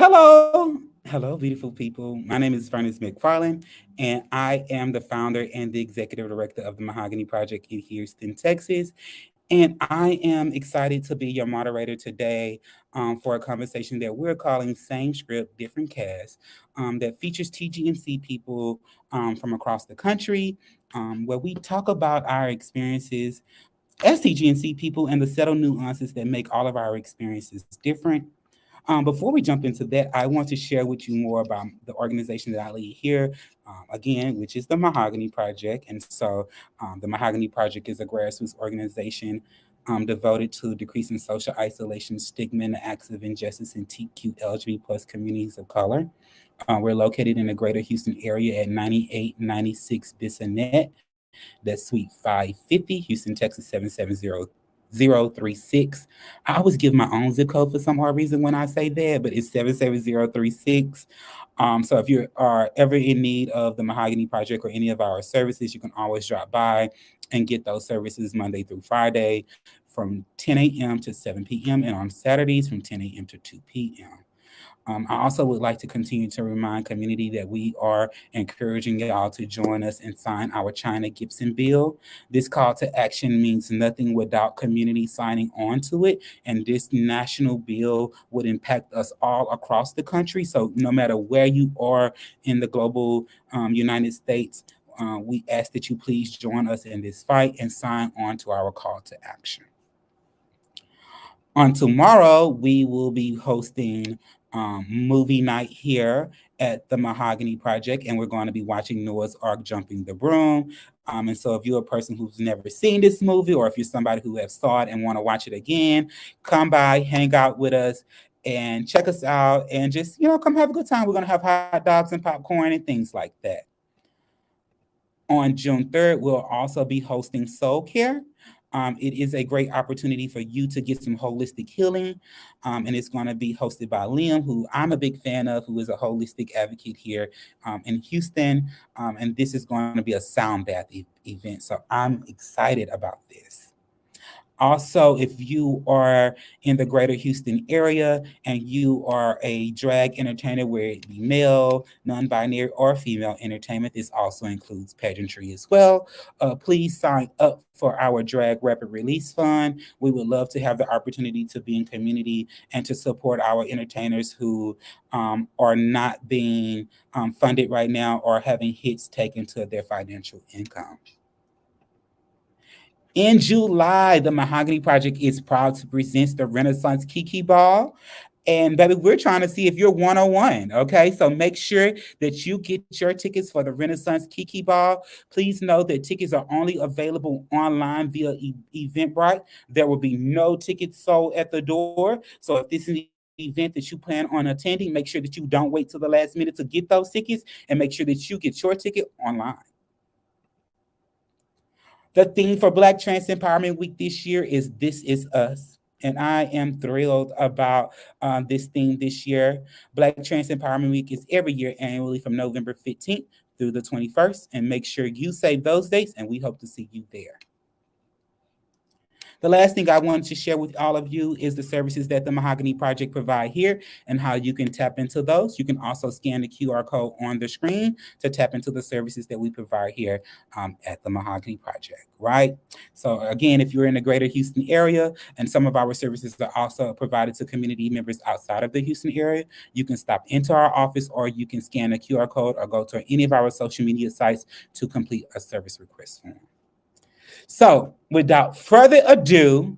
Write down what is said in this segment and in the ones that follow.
Hello, beautiful people. My name is Vernon McFarland, and I am the founder and the executive director of the Mahogany Project in Houston, Texas. And I am excited to be your moderator today for a conversation that we're calling Same Script, Different Cast, that features TGNC people from across the country, where we talk about our experiences as TGNC people and the subtle nuances that make all of our experiences different. Before we jump into that, I want to share with you more about the organization that I lead here, again, which is the Mahogany Project. And so, the Mahogany Project is a grassroots organization devoted to decreasing social isolation, stigma, and acts of injustice in TQLGB plus communities of color. We're located in the greater Houston area at 9896 Bissonnette. That's Suite 550, Houston, Texas 77036. I always give my own zip code for some odd reason when I say that, but it's 77036. So if you are ever in need of the Mahogany Project or any of our services, you can always drop by and get those services Monday through Friday from 10 a.m. to 7 p.m. and on Saturdays from 10 a.m. to 2 p.m. I also would like to continue to remind community that we are encouraging y'all to join us and sign our China Gibson bill. This call to action means nothing without community signing on to it, and this national bill would impact us all across the country. So no matter where you are in the global United States, we ask that you please join us in this fight and sign on to our call to action. On tomorrow, we will be hosting movie night here at the Mahogany Project, and we're going to be watching Noah's Ark Jumping the Broom. And so, if you're a person who's never seen this movie, or if you're somebody who has saw it and want to watch it again, come by, hang out with us, and check us out, and just come have a good time. We're gonna have hot dogs and popcorn and things like that. On June 3rd, we'll also be hosting Soul Care. It is a great opportunity for you to get some holistic healing. And it's going to be hosted by Liam, who I'm a big fan of, who is a holistic advocate here in Houston. And this is going to be a sound bath event. So I'm excited about this. Also, if you are in the greater Houston area and you are a drag entertainer, where it be male, non binary, or female entertainment, this also includes pageantry as well. Please sign up for our Drag Rapid Release Fund. We would love to have the opportunity to be in community and to support our entertainers who are not being funded right now or having hits taken to their financial income. In July, the Mahogany Project is proud to present the Renaissance Kiki Ball. And baby, we're trying to see if you're 101. Okay. So make sure that you get your tickets for the Renaissance Kiki Ball. Please know that tickets are only available online via Eventbrite. There will be no tickets sold at the door. So if this is an event that you plan on attending, make sure that you don't wait till the last minute to get those tickets, and make sure that you get your ticket online. The theme for Black Trans Empowerment Week this year is This Is Us. And I am thrilled about this theme this year. Black Trans Empowerment Week is every year annually from November 15th through the 21st. And make sure you save those dates, and we hope to see you there. The last thing I wanted to share with all of you is the services that the Mahogany Project provide here and how you can tap into those. You can also scan the QR code on the screen to tap into the services that we provide here at the Mahogany Project, right? So again, if you're in the greater Houston area, and some of our services are also provided to community members outside of the Houston area, you can stop into our office, or you can scan a QR code or go to any of our social media sites to complete a service request form. So, without further ado,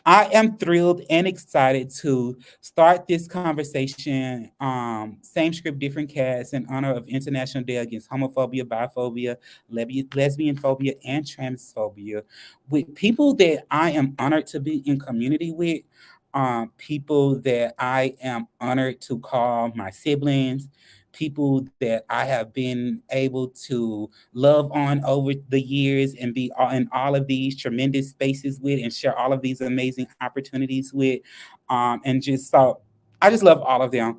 I am thrilled and excited to start this conversation, same script, different cast, in honor of International Day Against Homophobia, Biphobia, Lesbian Phobia, and Transphobia, with people that I am honored to be in community with, people that I am honored to call my siblings, people that I have been able to love on over the years and be in all of these tremendous spaces with and share all of these amazing opportunities with. And just so I just love all of them.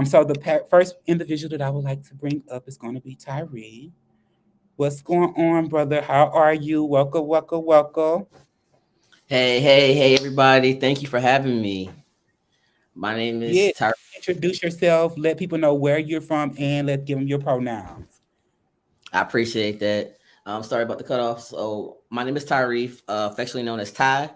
So the first individual that I would like to bring up is going to be Tyree. What's going on, brother? How are you? Welcome, welcome, welcome. Hey, everybody. Thank you for having me. My name Yeah, is Tyra. introduce yourself, let people know where you're from, and let's give them your pronouns. I appreciate that. Sorry about the cutoff. So my name is Tyrese, affectionately known as Ty.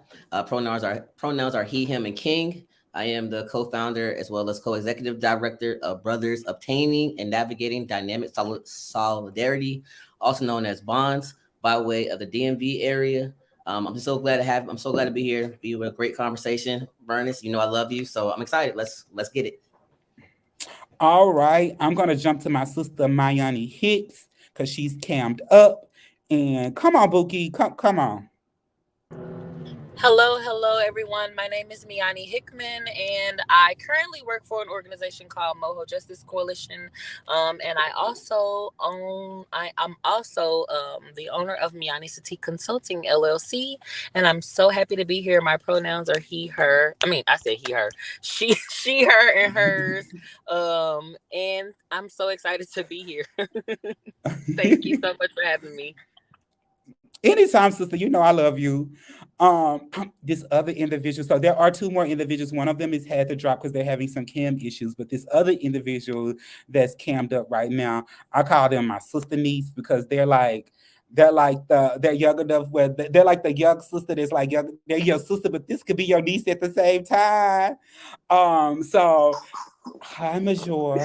Pronouns are he, him, and king. I am the co-founder as well as co-executive director of Brothers Obtaining and Navigating Dynamic Solidarity, also known as Bonds, by way of the DMV area. I'm so glad to be here. Be with a great conversation, Bernice. You know I love you, so I'm excited. Let's get it. All right, I'm gonna jump to my sister Mayani Hicks because she's cammed up. And come on, Bookie, come on. Hello, hello, everyone. My name is Miani Hickman, and I currently work for an organization called Moho Justice Coalition. And I'm also the owner of Miani City Consulting LLC, and I'm so happy to be here. My pronouns are he, her. I mean, I said he, her, she, she, her, and hers. And I'm so excited to be here. Thank you so much for having me. Anytime, sister, you know I love you. This other individual, so there are two more individuals. One of them is had to drop because they're having some cam issues, but this other individual that's cammed up right now, I call them my sister niece because they're young enough where they're like the young sister that's like young, they're your sister, but this could be your niece at the same time. So hi, Major.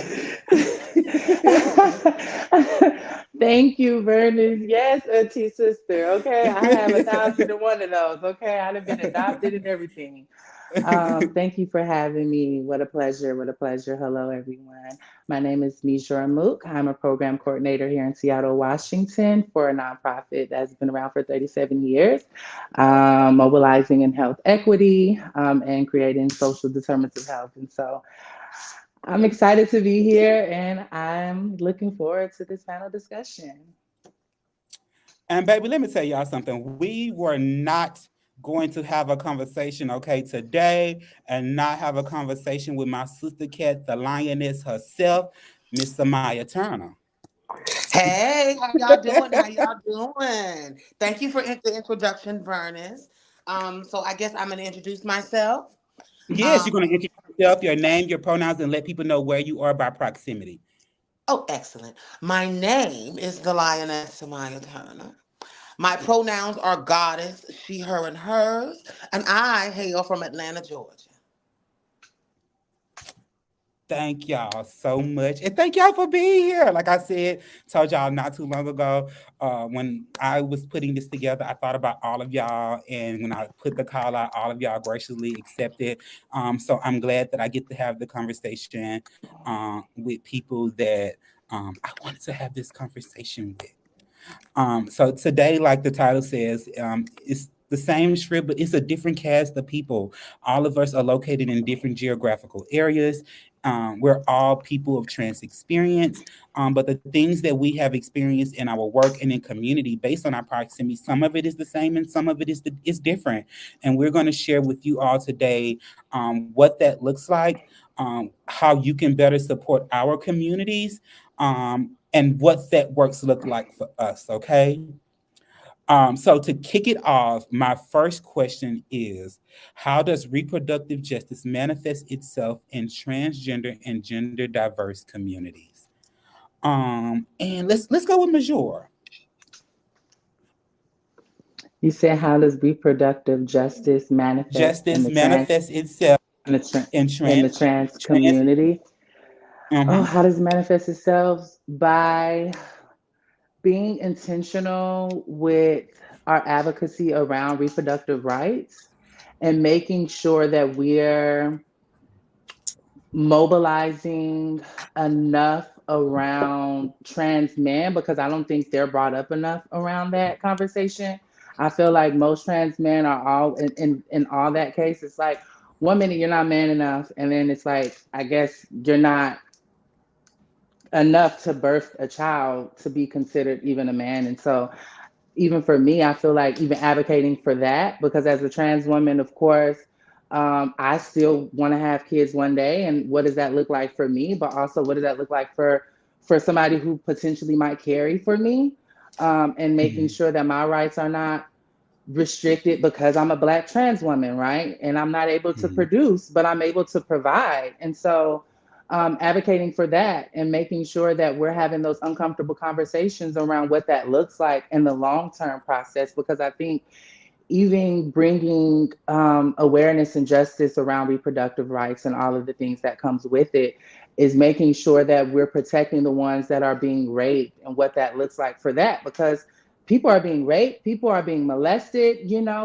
Thank you, Vernon. Yes, auntie sister. Okay, I have 1,001 of those. Okay, I'd have been adopted and everything. Thank you for having me. What a pleasure. What a pleasure. Hello, everyone. My name is Mishra Mook. I'm a program coordinator here in Seattle, Washington for a nonprofit that's been around for 37 years, mobilizing in health equity and creating social determinants of health. And so I'm excited to be here and I'm looking forward to this panel discussion. And baby, let me tell y'all something. We were not going to have a conversation, okay, today, and not have a conversation with my sister cat, the lioness herself, Miss Samaya Turner. Hey, how y'all doing? How y'all doing? Thank you for the introduction, Bernice. So I guess I'm gonna introduce myself. Yes, you're Um, going to introduce yourself, your name, your pronouns, and let people know where you are by proximity. oh, excellent. My name is the Lioness Samaya Turner. My pronouns are goddess, she, her, and hers, and I hail from Atlanta, Georgia. Thank y'all so much. And thank y'all for being here. Like I said, told y'all not too long ago, when I was putting this together, I thought about all of y'all. And when I put the call out, all of y'all graciously accepted. So I'm glad that I get to have the conversation with people that I wanted to have this conversation with. So today, like the title says, it's the same script, but it's a different cast of people. All of us are located in different geographical areas. We're all people of trans experience, but the things that we have experienced in our work and in community based on our proximity, some of it is the same and some of it is different. And we're going to share with you all today what that looks like, how you can better support our communities, and what that works look like for us. Okay. So to kick it off, my first question is, how does reproductive justice manifest itself in transgender and gender diverse communities? And let's go with Major. You said, how does reproductive justice manifest in Justice the trans manifests itself in the, tra- in in the trans trans. community? Oh, Uh-huh. how does it manifest itself? By being intentional with our advocacy around reproductive rights and making sure that we're mobilizing enough around trans men because I don't think they're brought up enough around that conversation. I feel like most trans men are all in all that case. It's like 1 minute you're not man enough, and then it's like I guess you're not enough to birth a child to be considered even a man. And so even for me, I feel like even advocating for that, because as a trans woman, of course, I still want to have kids one day. And what does that look like for me? But also, what does that look like for somebody who potentially might carry for me? And making Mhm. sure that my rights are not restricted because I'm a Black trans woman, right? And I'm not able to Mhm. produce, but I'm able to provide. And so, advocating for that and making sure that we're having those uncomfortable conversations around what that looks like in the long term process, because I think even bringing awareness and justice around reproductive rights and all of the things that comes with it is making sure that we're protecting the ones that are being raped and what that looks like for that, because people are being raped, people are being molested,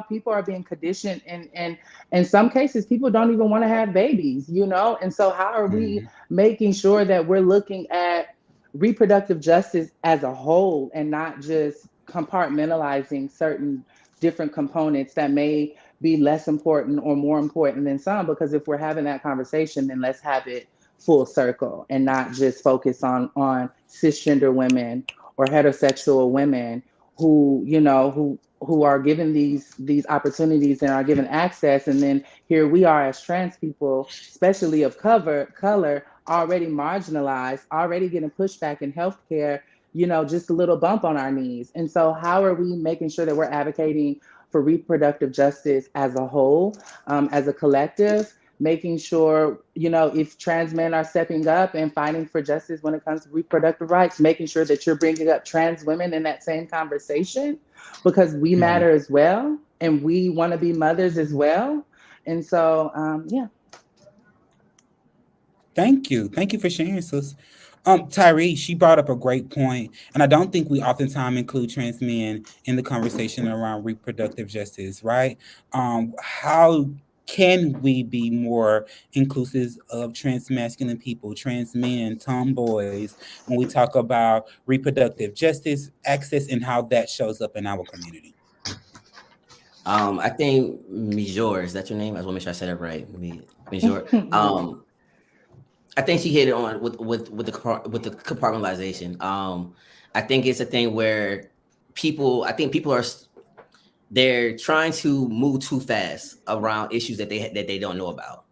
people are being conditioned, and in some cases people don't even want to have babies, and so how are we Mhm. making sure that we're looking at reproductive justice as a whole and not just compartmentalizing certain different components that may be less important or more important than some? Because if we're having that conversation, then let's have it full circle and not just focus on cisgender women or heterosexual women who are given these opportunities and are given access, and then here we are as trans people, especially of color, already marginalized, already getting pushback in healthcare, just a little bump on our knees. And so, how are we making sure that we're advocating for reproductive justice as a whole, as a collective? Making sure, if trans men are stepping up and fighting for justice when it comes to reproductive rights, making sure that you're bringing up trans women in that same conversation, because we Mhm. matter as well and we want to be mothers as well. And so, yeah. Thank you for sharing, sis. Tyree, she brought up a great point, and I don't think we oftentimes include trans men in the conversation around reproductive justice, right? How can we be more inclusive of trans masculine people, trans men, tomboys, when we talk about reproductive justice, access, and how that shows up in our community? I think Mijor, is that your name? I just want to make sure I said it right. Mijor. I think she hit it on with the compartmentalization. I think it's a thing where I think people are they're trying to move too fast around issues that they don't know about.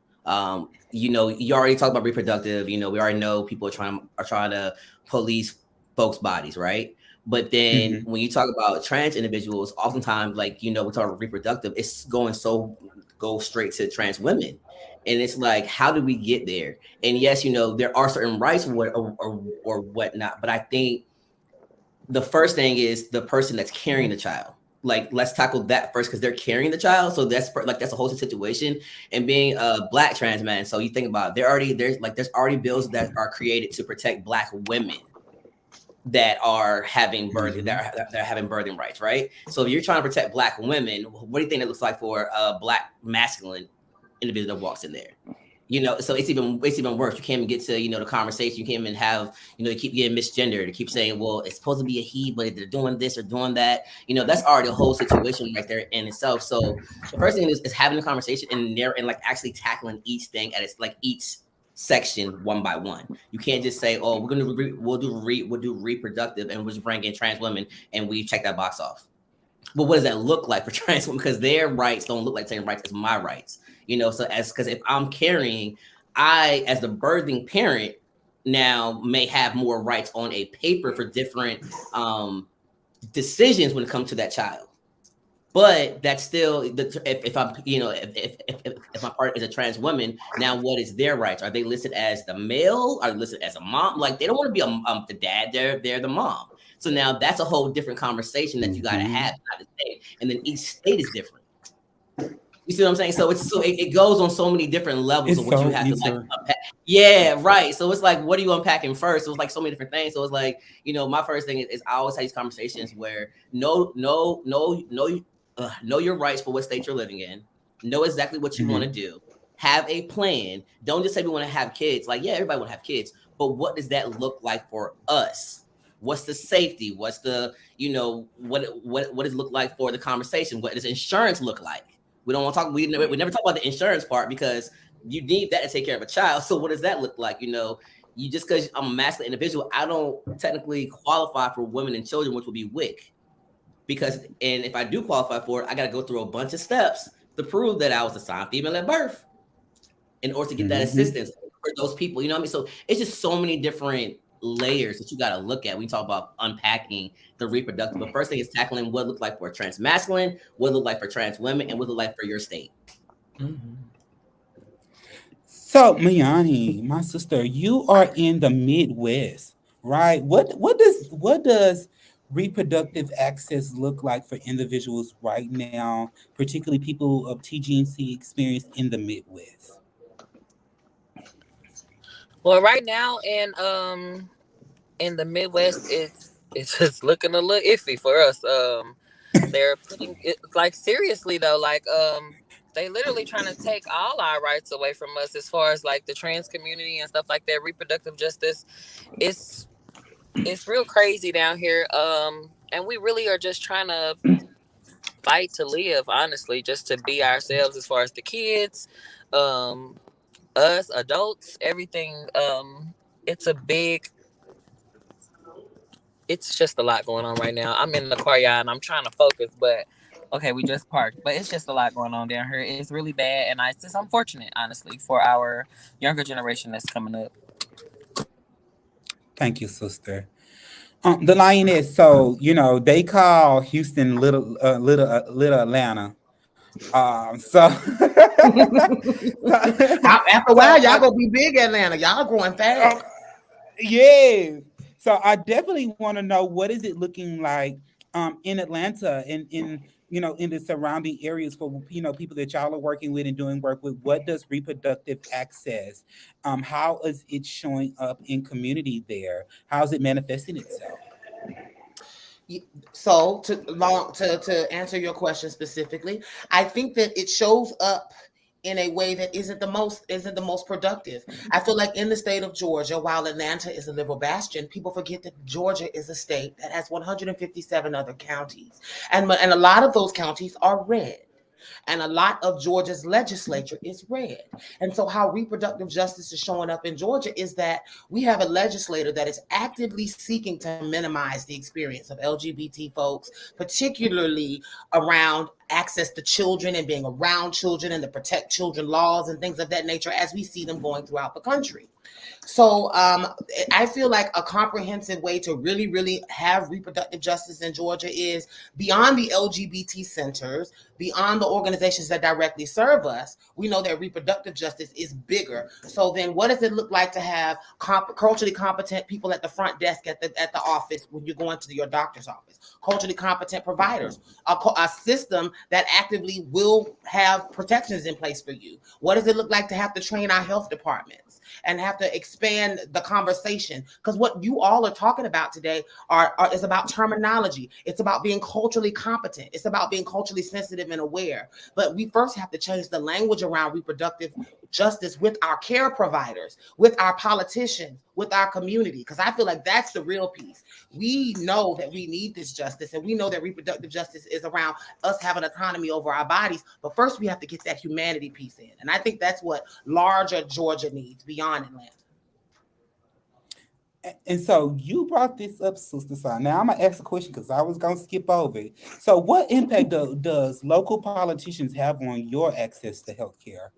You already talked about reproductive. We already know people are trying to police folks' bodies, right? But then Hmm. when you talk about trans individuals, oftentimes, like we talk about reproductive, it's go straight to trans women, and it's like, how do we get there? And yes, there are certain rights or whatnot, but I think the first thing is the person that's carrying the child. Like, let's tackle that first because they're carrying the child. So that's a whole situation. And being a Black trans man, so you think about there's already bills that are created to protect Black women that are having Hmm. that are having birthing rights, right? So if you're trying to protect Black women, what do you think it looks like for a Black masculine individual that walks in there? So it's even worse. You can't even get to the conversation. You can't even have they keep getting misgendered. They keep saying, well, it's supposed to be a he, but they're doing this or doing that. That's already a whole situation right there in itself. So the first thing is having a conversation and like actually tackling each thing at its like each section one by one. You can't just say, oh, we'll do reproductive and we'll just bring in trans women and we check that box off. But what does that look like for trans women? Because their rights don't look like the same rights as my rights. So because if I'm carrying, I as the birthing parent now may have more rights on a paper for different decisions when it comes to that child. But that's still if I'm if my partner is a trans woman, now what is their rights? Are they listed as the male? Are they listed as a mom? Like, they don't want to be the dad. They're the mom. So now that's a whole different conversation that you got to have Hmm. in the state, and then each state is different. You see what I'm saying? So it goes on so many different levels of It's what you so have to like easy. unpack. Yeah, right. So it's like, what are you unpacking first? So it's like so many different things. So it's like, my first thing is I always have these conversations where know your rights for what state you're living in. Know exactly what you want to Hmm. do. Have a plan. Don't just say we want to have kids. Like, yeah, everybody want to have kids, but what does that look like for us? What's the safety? What's the what does it look like for the conversation? What does insurance look like? We don't want to talk. We never talk about the insurance part because you need that to take care of a child. So what does that look like? You just because I'm a masculine individual, I don't technically qualify for women and children, which would be WIC. And if I do qualify for it, I got to go through a bunch of steps to prove that I was assigned female at birth in order to get that Hmm. assistance for those people. You know what I mean? So it's just so many different layers that you got to look at when you talk about unpacking the reproductive. The first thing is tackling what it look like for trans masculine, what it look like for trans women, and what it look like for your state. Mm-hmm. So, Miani, my sister, you are in the Midwest, right? What does reproductive access look like for individuals right now, particularly people of TGNC experience in the Midwest? Well, right now in the Midwest, it's just looking a little iffy for us. They're putting it like seriously though, like they literally trying to take all our rights away from us as far as like the trans community and stuff like that. Reproductive justice, it's it's real crazy down here. And we really are just trying to fight to live, honestly, just to be ourselves as far as the kids, um, us adults, everything. It's a big it's just a lot going on right now. I'm in the car, y'all, and I'm trying to focus, but okay, we just parked. But it's just a lot going on down here. It's really bad, and it's just unfortunate, honestly, for our younger generation that's coming up. Thank you, sister. The Lioness. So they call Houston little Atlanta. So After a so while, y'all I gonna be big Atlanta. Y'all growing uh, fast. yes. So I definitely want to know what is it looking like in Atlanta and in the surrounding areas for people that y'all are working with and doing work with. What does reproductive access? How is it showing up in community there? How is it manifesting itself? So to answer your question specifically, I think that it shows up in a way that isn't the most productive. I feel like in the state of Georgia, while Atlanta is a liberal bastion, people forget that Georgia is a state that has 157 other counties, and a lot of those counties are red. And a lot of Georgia's legislature is red. And so, how reproductive justice is showing up in Georgia is that we have a legislator that is actively seeking to minimize the experience of LGBT folks, particularly around access to children and being around children and the protect children laws and things of that nature as we see them going throughout the country. So I feel like a comprehensive way to really, really have reproductive justice in Georgia is beyond the LGBT centers, beyond the organizations that directly serve us. We know that reproductive justice is bigger. So then, what does it look like to have culturally competent people at the front desk at the office when you're going to your doctor's office? Culturally competent providers, a system that actively will have protections in place for you. What does it look like to have to train our health departments and have to expand the conversation? Because what you all are talking about today is about terminology. It's about being culturally competent. It's about being culturally sensitive and aware. But we first have to change the language around reproductive justice with our care providers, with our politicians, with our community, because I feel like that's the real piece. We know that we need this justice, and we know that reproductive justice is around us having autonomy over our bodies. But first, we have to get that humanity piece in. And I think that's what larger Georgia needs beyond Atlanta. And so you brought this up, Sister Son. Now I'm gonna ask a question because I was gonna skip over it. So, what impact does local politicians have on your access to healthcare?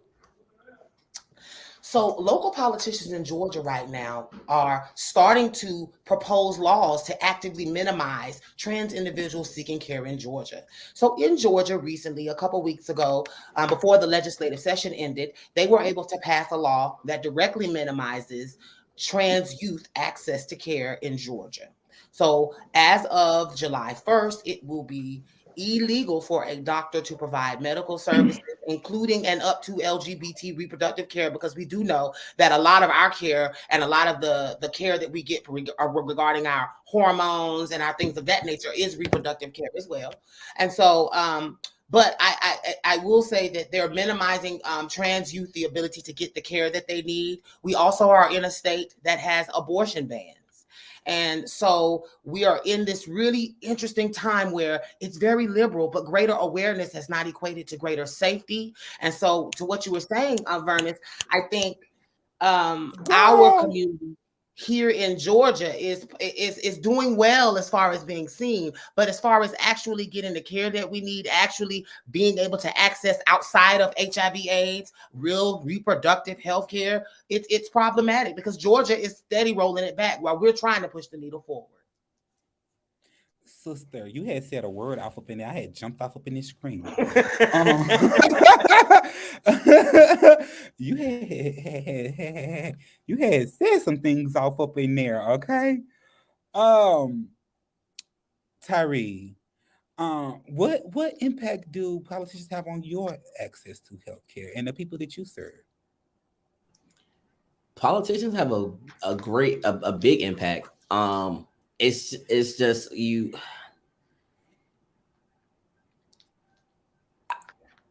So, local politicians in Georgia right now are starting to propose laws to actively minimize trans individuals seeking care in Georgia. So, in Georgia, recently, a couple weeks ago, before the legislative session ended, they were able to pass a law that directly minimizes trans youth access to care in Georgia. So, as of July 1st, it will be illegal for a doctor to provide medical services, including and up to LGBT reproductive care, because we do know that a lot of our care and a lot of the care that we get regarding our hormones and our things of that nature is reproductive care as well. And so, but I will say that they're minimizing trans youth the ability to get the care that they need. We also are in a state that has abortion bans. And so we are in this really interesting time where it's very liberal, but greater awareness has not equated to greater safety. And so, to what you were saying, Vernon, I think our Girl. community here in Georgia is doing well as far as being seen, but as far as actually getting the care that we need, actually being able to access outside of HIV/AIDS, real reproductive health care, it's problematic because Georgia is steady rolling it back while we're trying to push the needle forward. Sister, you had said a word off up in there. I had jumped off up in this screen. Um, you you had said some things off up in there, okay? Um, Tyree, what impact do politicians have on your access to healthcare and the people that you serve? Politicians have a great a big impact. It's just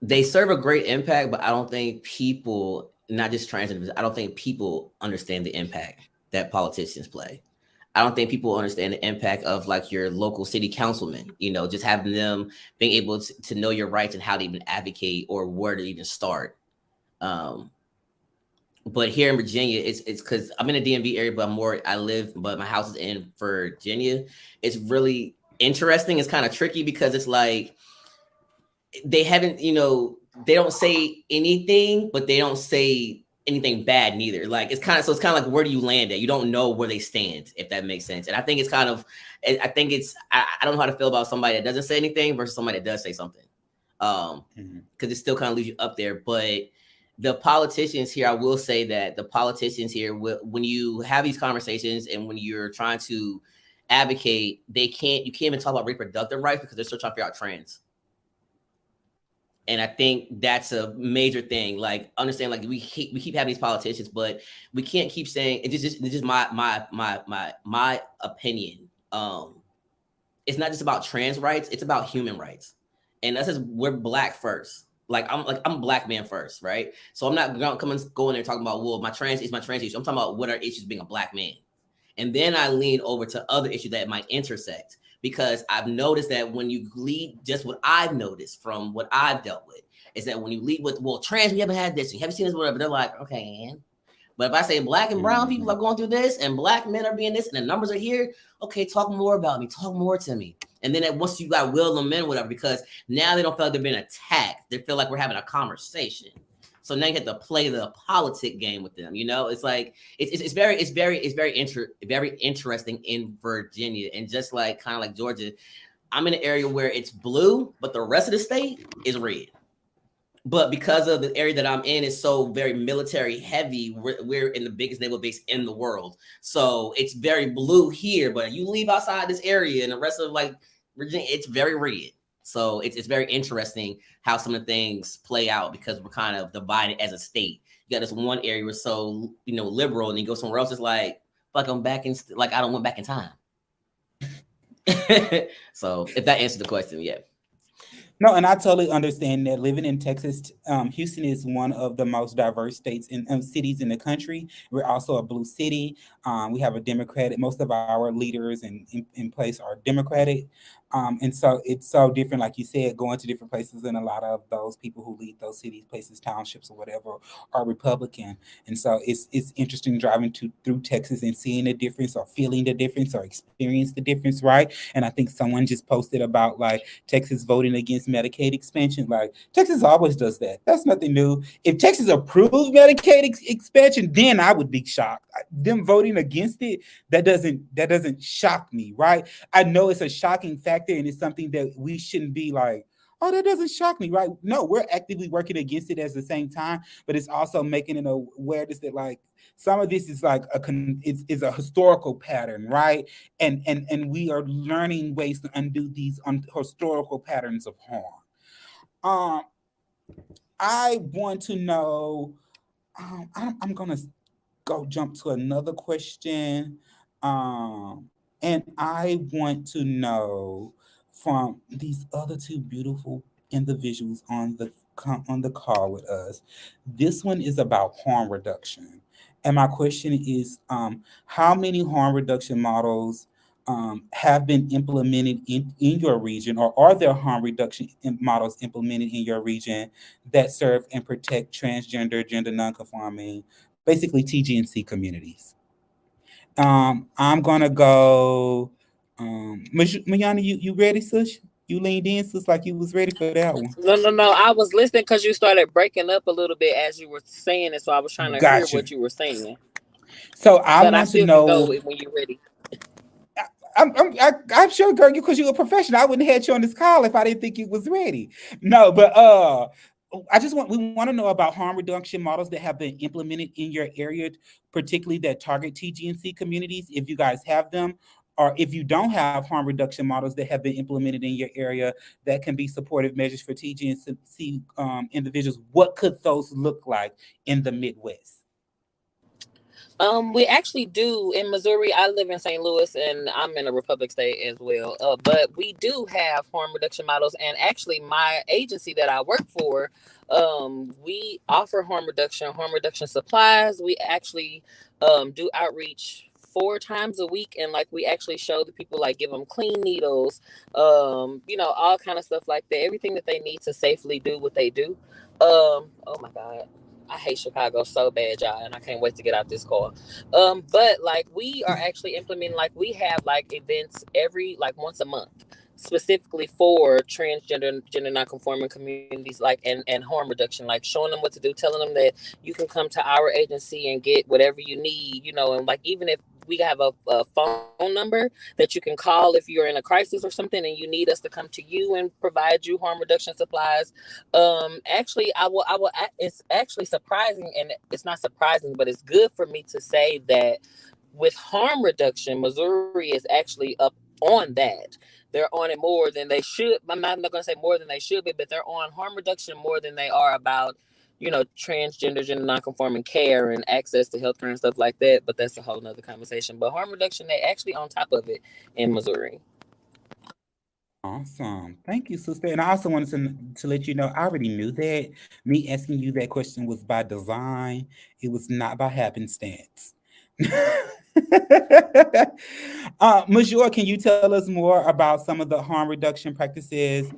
they serve a great impact, but I don't think people, not just transgenders, I don't think people understand the impact that politicians play. I don't think people understand the impact of like your local city councilman, just having them being able to know your rights and how to even advocate or where to even start. But here in Virginia, it's because I'm in the DMV area, but but my house is in Virginia. It's really interesting. It's kind of tricky because it's like they haven't, they don't say anything, but they don't say anything bad neither. Like it's kind of like where do you land at? You don't know where they stand, if that makes sense. And I think it's I don't know how to feel about somebody that doesn't say anything versus somebody that does say something. Because it still kind of leaves you up there. But the politicians here, I will say that the politicians here, when you have these conversations and when you're trying to advocate, you can't even talk about reproductive rights because they're still trying to figure out trans. And I think that's a major thing. Like, understand, like we keep having these politicians, but we can't keep saying it's just my opinion. It's not just about trans rights; it's about human rights. And that's just we're Black first. I'm a Black man first, right? So I'm not going to go in there talking about, well, my trans issue. I'm talking about what are issues being a Black man, and then I lean over to other issues that might intersect. Because I've noticed that when you lead, just what I've noticed from what I've dealt with is that when you lead with, well, trans, we haven't had this, you haven't seen this, whatever, they're like, okay, and but if I say Black and brown people are going through this and Black men are being this and the numbers are here, okay, talk more about me, talk more to me. And then once you got will them in, whatever, because now they don't feel like they're being attacked. They feel like we're having a conversation. So now you have to play the politic game with them. It's like it's very interesting in Virginia, and just like kind of like Georgia, I'm in an area where it's blue, but the rest of the state is red. But because of the area that I'm in is so very military heavy, we're in the biggest naval base in the world. So it's very blue here, but you leave outside this area and the rest of like Virginia, it's very red. So it's very interesting how some of the things play out because we're kind of divided as a state. You got this one area we're so liberal, and you go somewhere else, it's like, fuck, I'm back in, like I don't went back in time. So if that answers the question, yeah. No, and I totally understand that. Living in Texas, Houston is one of the most diverse states in cities in the country. We're also a blue city. We have a Democratic. Most of our leaders in place are Democratic, and so it's so different. Like you said, going to different places, and a lot of those people who lead those cities, places, townships, or whatever, are Republican. And so it's interesting driving through Texas and seeing the difference, or feeling the difference, or experience the difference, right? And I think someone just posted about like Texas voting against Medicaid expansion. Like Texas always does that. That's nothing new. If Texas approved Medicaid expansion, then I would be shocked. Them voting against it, that doesn't shock me, right? I know it's a shocking factor, and it's something that we shouldn't be like, oh, that doesn't shock me, right? No, we're actively working against it at the same time, but it's also making an awareness that like some of this is like is a historical pattern, right? And we are learning ways to undo these historical patterns of harm. I want to know. I'm gonna go jump to another question, and I want to know from these other two beautiful individuals on the call with us. This one is about harm reduction, and my question is, how many harm reduction models have been implemented in your region, or are there harm reduction models implemented in your region that serve and protect transgender, gender nonconforming, basically TGNC communities? I'm gonna go. Mayana, you ready, sis? You leaned in, sis, like you was ready for that one. No. I was listening because you started breaking up a little bit as you were saying it, so I was trying to hear Got you. what you were saying. So I But I want to still can go know. when you're ready. I'm sure, girl, you because you're a professional. I wouldn't have had you on this call if I didn't think you was ready. No, but we want to know about harm reduction models that have been implemented in your area, particularly that target TGNC communities. If you guys have them, or if you don't have harm reduction models that have been implemented in your area that can be supportive measures for TGNC individuals, what could those look like in the Midwest? We actually do in Missouri. I live in St. Louis, and I'm in a Republic state as well. But we do have harm reduction models, and actually, my agency that I work for, we offer harm reduction supplies. We actually do outreach 4 times a week, and like we actually show the people, like give them clean needles, all kind of stuff like that. Everything that they need to safely do what they do. Oh my God. I hate Chicago so bad, y'all, and I can't wait to get out this car. But like we are actually implementing, like we have like events every like once a month, specifically for transgender, gender nonconforming communities, like and harm reduction, like showing them what to do, telling them that you can come to our agency and get whatever you need, and like even if we have a phone number that you can call if you're in a crisis or something and you need us to come to you and provide you harm reduction supplies. Actually, it's actually surprising, and it's not surprising, but it's good for me to say that with harm reduction, Missouri is actually up on that. They're on it more than they should. I'm not going to say more than they should be, but they're on harm reduction more than they are about, transgender, gender nonconforming care and access to healthcare and stuff like that. But that's a whole nother conversation. But harm reduction, they actually on top of it in Missouri. Awesome. Thank you, sister. And I also wanted to let you know I already knew that. Me asking you that question was by design, it was not by happenstance. Major, can you tell us more about some of the harm reduction practices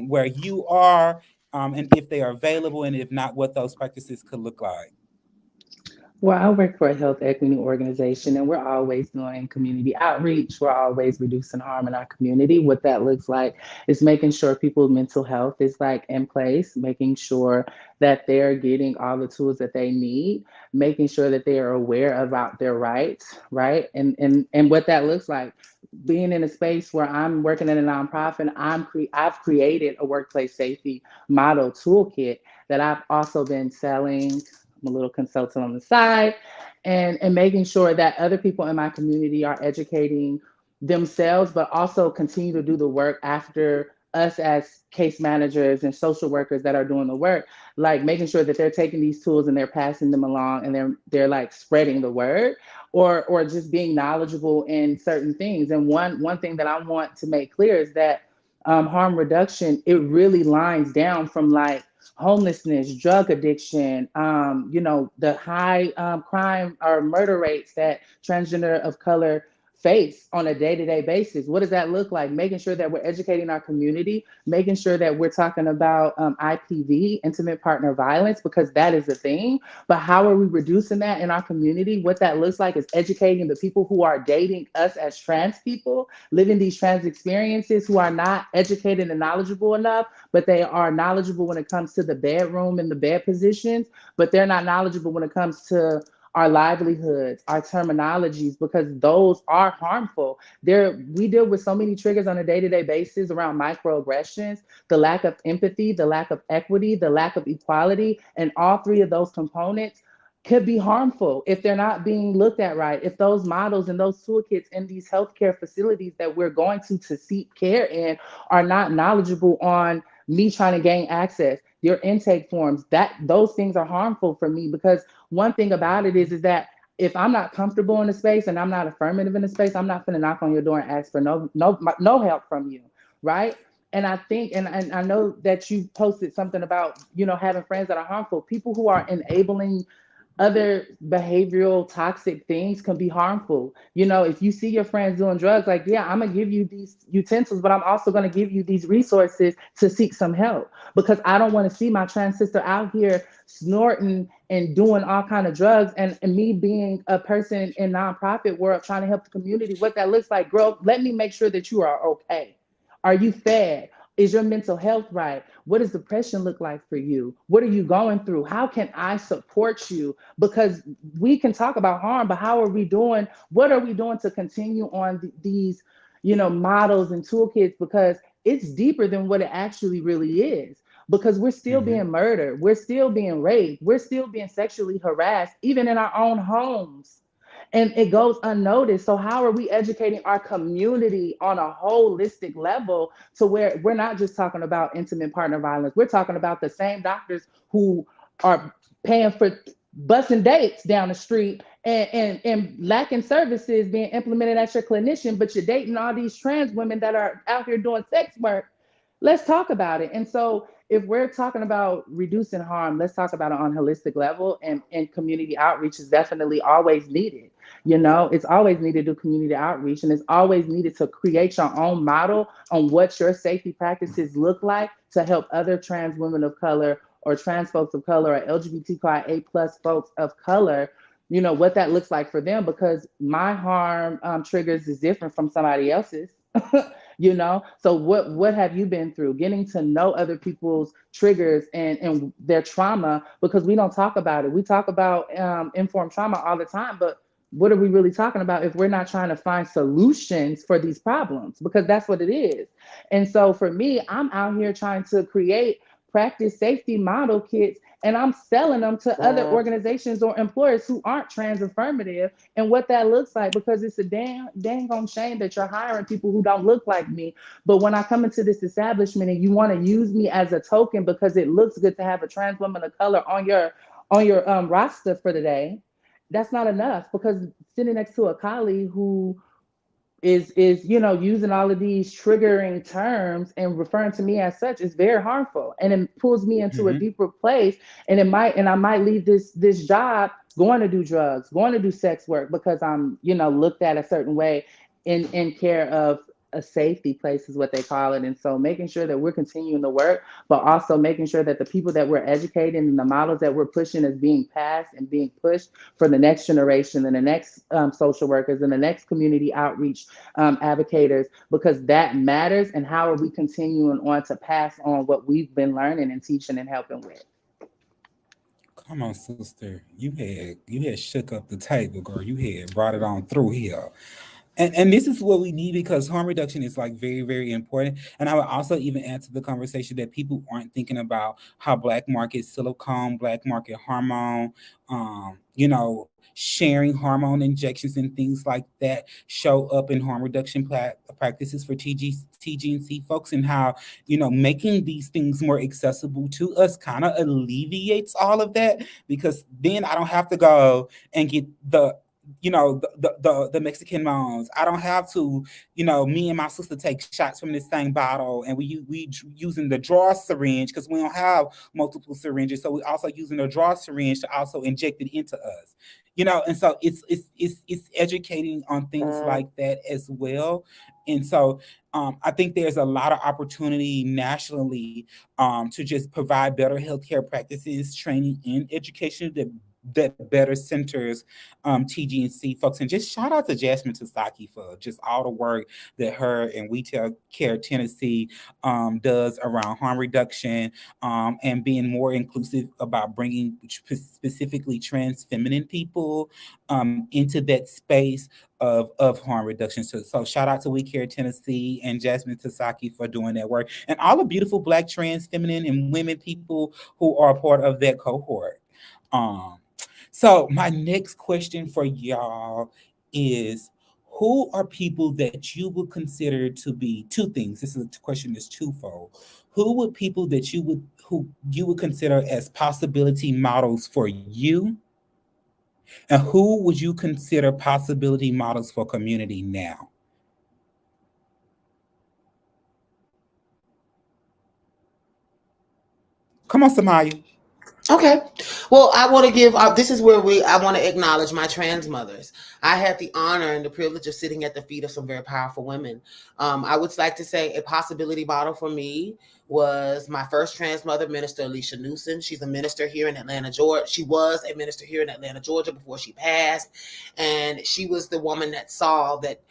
where you are, and if they are available, and if not, what those practices could look like? Well, I work for a health equity organization, and we're always doing community outreach. We're always reducing harm in our community. What that looks like is making sure people's mental health is like in place, making sure that they're getting all the tools that they need, making sure that they are aware about their rights, right? And what that looks like. Being in a space where I'm working in a nonprofit, I've created a workplace safety model toolkit that I've also been selling. I'm a little consultant on the side, and making sure that other people in my community are educating themselves, but also continue to do the work after us as case managers and social workers that are doing the work, like making sure that they're taking these tools and they're passing them along and they're like spreading the word, or just being knowledgeable in certain things. And one thing that I want to make clear is that harm reduction, it really lines down from like homelessness, drug addiction, the high crime or murder rates that transgender of color face on a day-to-day basis. What does that look like? Making sure that we're educating our community, making sure that we're talking about IPV, intimate partner violence, because that is a thing. But how are we reducing that in our community? What that looks like is educating the people who are dating us as trans people, living these trans experiences, who are not educated and knowledgeable enough, but they are knowledgeable when it comes to the bedroom and the bed positions, but they're not knowledgeable when it comes to our livelihoods, our terminologies, because those are harmful. We deal with so many triggers on a day-to-day basis around microaggressions, the lack of empathy, the lack of equity, the lack of equality, and all three of those components could be harmful if they're not being looked at right. If those models and those toolkits in these healthcare facilities that we're going to seek care in are not knowledgeable on me trying to gain access, your intake forms, that those things are harmful for me, because one thing about it is that if I'm not comfortable in a space and I'm not affirmative in a space, I'm not going to knock on your door and ask for no help from you, right? And I think, and I know that you posted something about, having friends that are harmful, people who are enabling other behavioral toxic things can be harmful. You know, if you see your friends doing drugs, like, yeah, I'm gonna give you these utensils, but I'm also gonna give you these resources to seek some help, because I don't want to see my trans sister out here snorting and doing all kind of drugs, and me being a person in nonprofit world trying to help the community, what that looks like. Girl, let me make sure that you are okay. Are you fed? Is your mental health right? What does depression look like for you? What are you going through? How can I support you? Because we can talk about harm, but how are we doing? What are we doing to continue on these, models and toolkits? Because it's deeper than what it actually really is. Because we're still being murdered, we're still being raped, we're still being sexually harassed, even in our own homes, and it goes unnoticed. So how are we educating our community on a holistic level, to where we're not just talking about intimate partner violence, we're talking about the same doctors who are paying for busing dates down the street, and lacking services being implemented at your clinician, but you're dating all these trans women that are out here doing sex work. Let's talk about it. And so if we're talking about reducing harm, let's talk about it on a holistic level, and community outreach is definitely always needed. It's always needed to do community outreach, and it's always needed to create your own model on what your safety practices look like to help other trans women of color, or trans folks of color, or LGBTQIA plus folks of color, what that looks like for them, because my harm triggers is different from somebody else's. So what have you been through? Getting to know other people's triggers and their trauma, because we don't talk about it. We talk about informed trauma all the time, but what are we really talking about if we're not trying to find solutions for these problems? Because that's what it is. And so for me, I'm out here trying to create practice safety model kits, and I'm selling them to other organizations or employers who aren't trans affirmative, and what that looks like, because it's a dang on shame that you're hiring people who don't look like me. But when I come into this establishment and you want to use me as a token because it looks good to have a trans woman of color on your roster for the day, that's not enough, because sitting next to a colleague who is using all of these triggering terms and referring to me as such is very harmful, and it pulls me into a deeper place, and I might leave this job going to do drugs, going to do sex work, because I'm looked at a certain way in care of a safety place, is what they call it. And so making sure that we're continuing the work, but also making sure that the people that we're educating and the models that we're pushing is being passed and being pushed for the next generation, and the next social workers, and the next community outreach advocates, because that matters. And how are we continuing on to pass on what we've been learning and teaching and helping with? Come on, sister. You had shook up the table, girl. You had brought it on through here. And this is what we need, because harm reduction is like very, very important. And I would also even add to the conversation that people aren't thinking about how black market silicone, black market hormone, sharing hormone injections and things like that show up in harm reduction practices for TGNC folks, and how, making these things more accessible to us kind of alleviates all of that, because then I don't have to go and get the Mexican moms. I don't have to, me and my sister take shots from this same bottle, and we using the draw syringe, because we don't have multiple syringes, so we also using a draw syringe to also inject it into us. And so it's educating on things like that as well. And so I think there's a lot of opportunity nationally to just provide better healthcare practices, training, and education that better centers TGNC folks. And just shout out to Jasmine Tasaki for just all the work that her and We Tell Care Tennessee does around harm reduction, and being more inclusive about bringing specifically trans feminine people into that space of harm reduction. So shout out to We Care Tennessee and Jasmine Tasaki for doing that work, and all the beautiful Black trans feminine and women people who are part of that cohort. Um, so my next question for y'all is, who are people that you would consider to be two things? This is a question that's twofold. Who you would consider as possibility models for you? And who would you consider possibility models for community now? Come on, Samaya. Okay. Well, I want to give, this is where I want to acknowledge my trans mothers. I had the honor and the privilege of sitting at the feet of some very powerful women. I would like to say a possibility model for me was my first trans mother, Minister Alicia Newsom. She's a minister here in Atlanta, Georgia. She was a minister here in Atlanta, Georgia before she passed. And she was the woman that saw that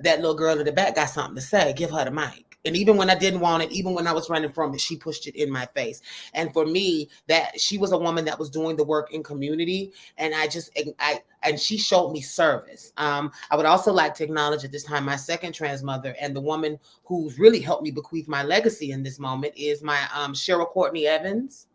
little girl in the back got something to say, give her the mic. And even when I didn't want it, even when I was running from it, she pushed it in my face. And for me, that she was a woman that was doing the work in community. And and she showed me service. I would also like to acknowledge at this time my second trans mother, and the woman who's really helped me bequeath my legacy in this moment is my Cheryl Courtney Evans.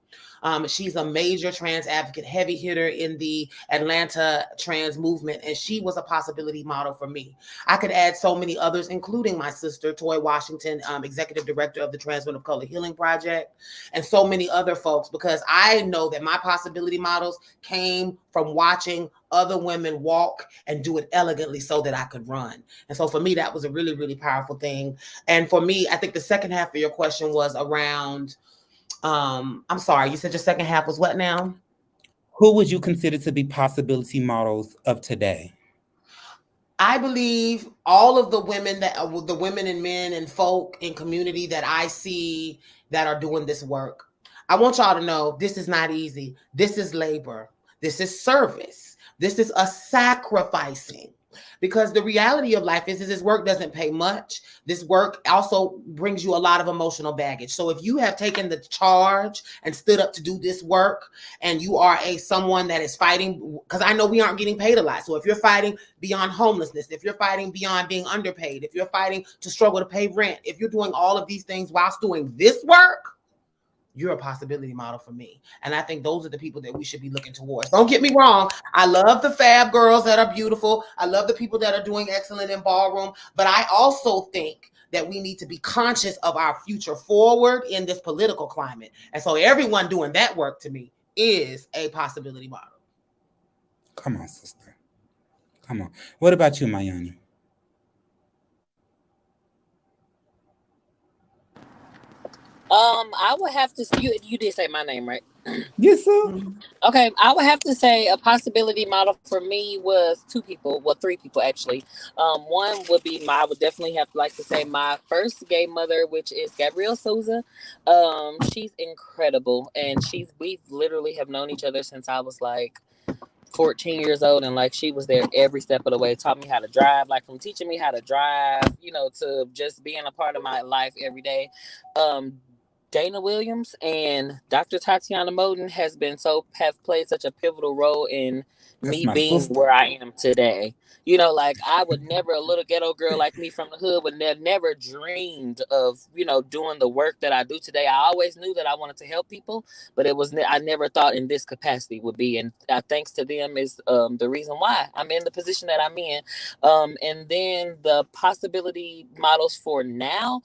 She's a major trans advocate, heavy hitter in the Atlanta trans movement, and she was a possibility model for me. I could add so many others, including my sister, Toy Washington, executive director of the Trans Women of Color Healing Project, and so many other folks, because I know that my possibility models came from watching other women walk and do it elegantly so that I could run. And so for me, that was a really, really powerful thing. And for me, I think the second half of your question was around, I'm sorry, you said your second half was what now? Who would you consider to be possibility models of today? I believe all of the women the women and men and folk in community that I see that are doing this work. I want y'all to know this is not easy. This is labor. This is service. This is a sacrificing. Because the reality of life is this work doesn't pay much. This work also brings you a lot of emotional baggage. So if you have taken the charge and stood up to do this work, and you are someone that is fighting, because I know we aren't getting paid a lot. So if you're fighting beyond homelessness, if you're fighting beyond being underpaid, if you're fighting to struggle to pay rent, if you're doing all of these things whilst doing this work, you're a possibility model for me. And I think those are the people that we should be looking towards. Don't get me wrong. I love the fab girls that are beautiful. I love the people that are doing excellent in ballroom. But I also think that we need to be conscious of our future forward in this political climate. And so everyone doing that work to me is a possibility model. Come on, sister. Come on. What about you, Mayani? I would have to. You did say my name, right? Yes, sir. Mm-hmm. Okay, I would have to say a possibility model for me was two people. Well, three people actually. One would be I would definitely have to like to say my first gay mother, which is Gabrielle Souza. She's incredible, and we literally have known each other since I was like 14 years old, and like she was there every step of the way, taught me how to drive, like from teaching me how to drive, to just being a part of my life every day. Dana Williams and Dr. Tatiana Moden have played such a pivotal role in me being where I am today. Like I would never, a little ghetto girl like me from the hood would never dreamed of, doing the work that I do today. I always knew that I wanted to help people, but I never thought in this capacity would be. And thanks to them is the reason why I'm in the position that I'm in. And then the possibility models for now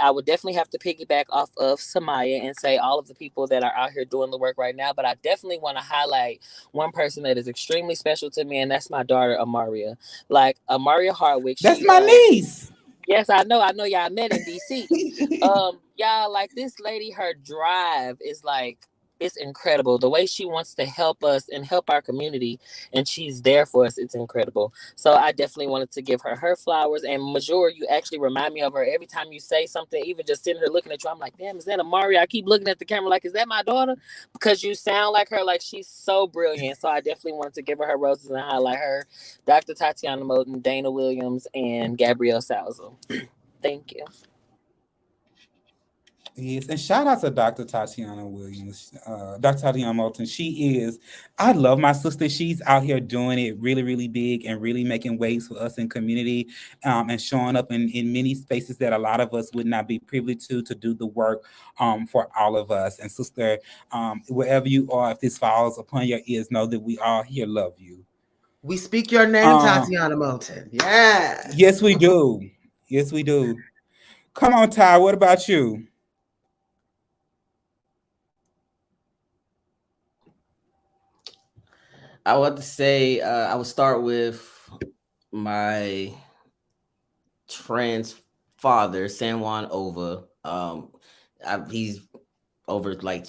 I would definitely have to piggyback off of Samaya and say all of the people that are out here doing the work right now. But I definitely want to highlight one person that is extremely special to me, and that's my daughter, Amaria. Like Amaria Hardwick. That's my niece. Yes, I know y'all met in DC. Y'all, like this lady, her drive is like, it's incredible. The way she wants to help us and help our community, and she's there for us, it's incredible. So I definitely wanted to give her flowers. And Major, you actually remind me of her every time you say something, even just sitting here looking at you. I'm like, damn, is that Amari? I keep looking at the camera like, is that my daughter? Because you sound like her, like she's so brilliant. So I definitely wanted to give her roses and highlight her. Dr. Tatiana Moden, Dana Williams, and Gabrielle Souza. Thank you. Yes, and shout out to Dr. Tatiana Williams, Dr. Tatiana Moulton. I love my sister. She's out here doing it really, really big and really making waves for us in community, and showing up in many spaces that a lot of us would not be privy to do the work for all of us. And sister, wherever you are, if this falls upon your ears, know that we all here love you. We speak your name, Tatiana Moulton. Yes. Yes, we do. Yes, we do. Come on, Ty. What about you? I would say I would start with my trans father, San Juan Ova. He's over like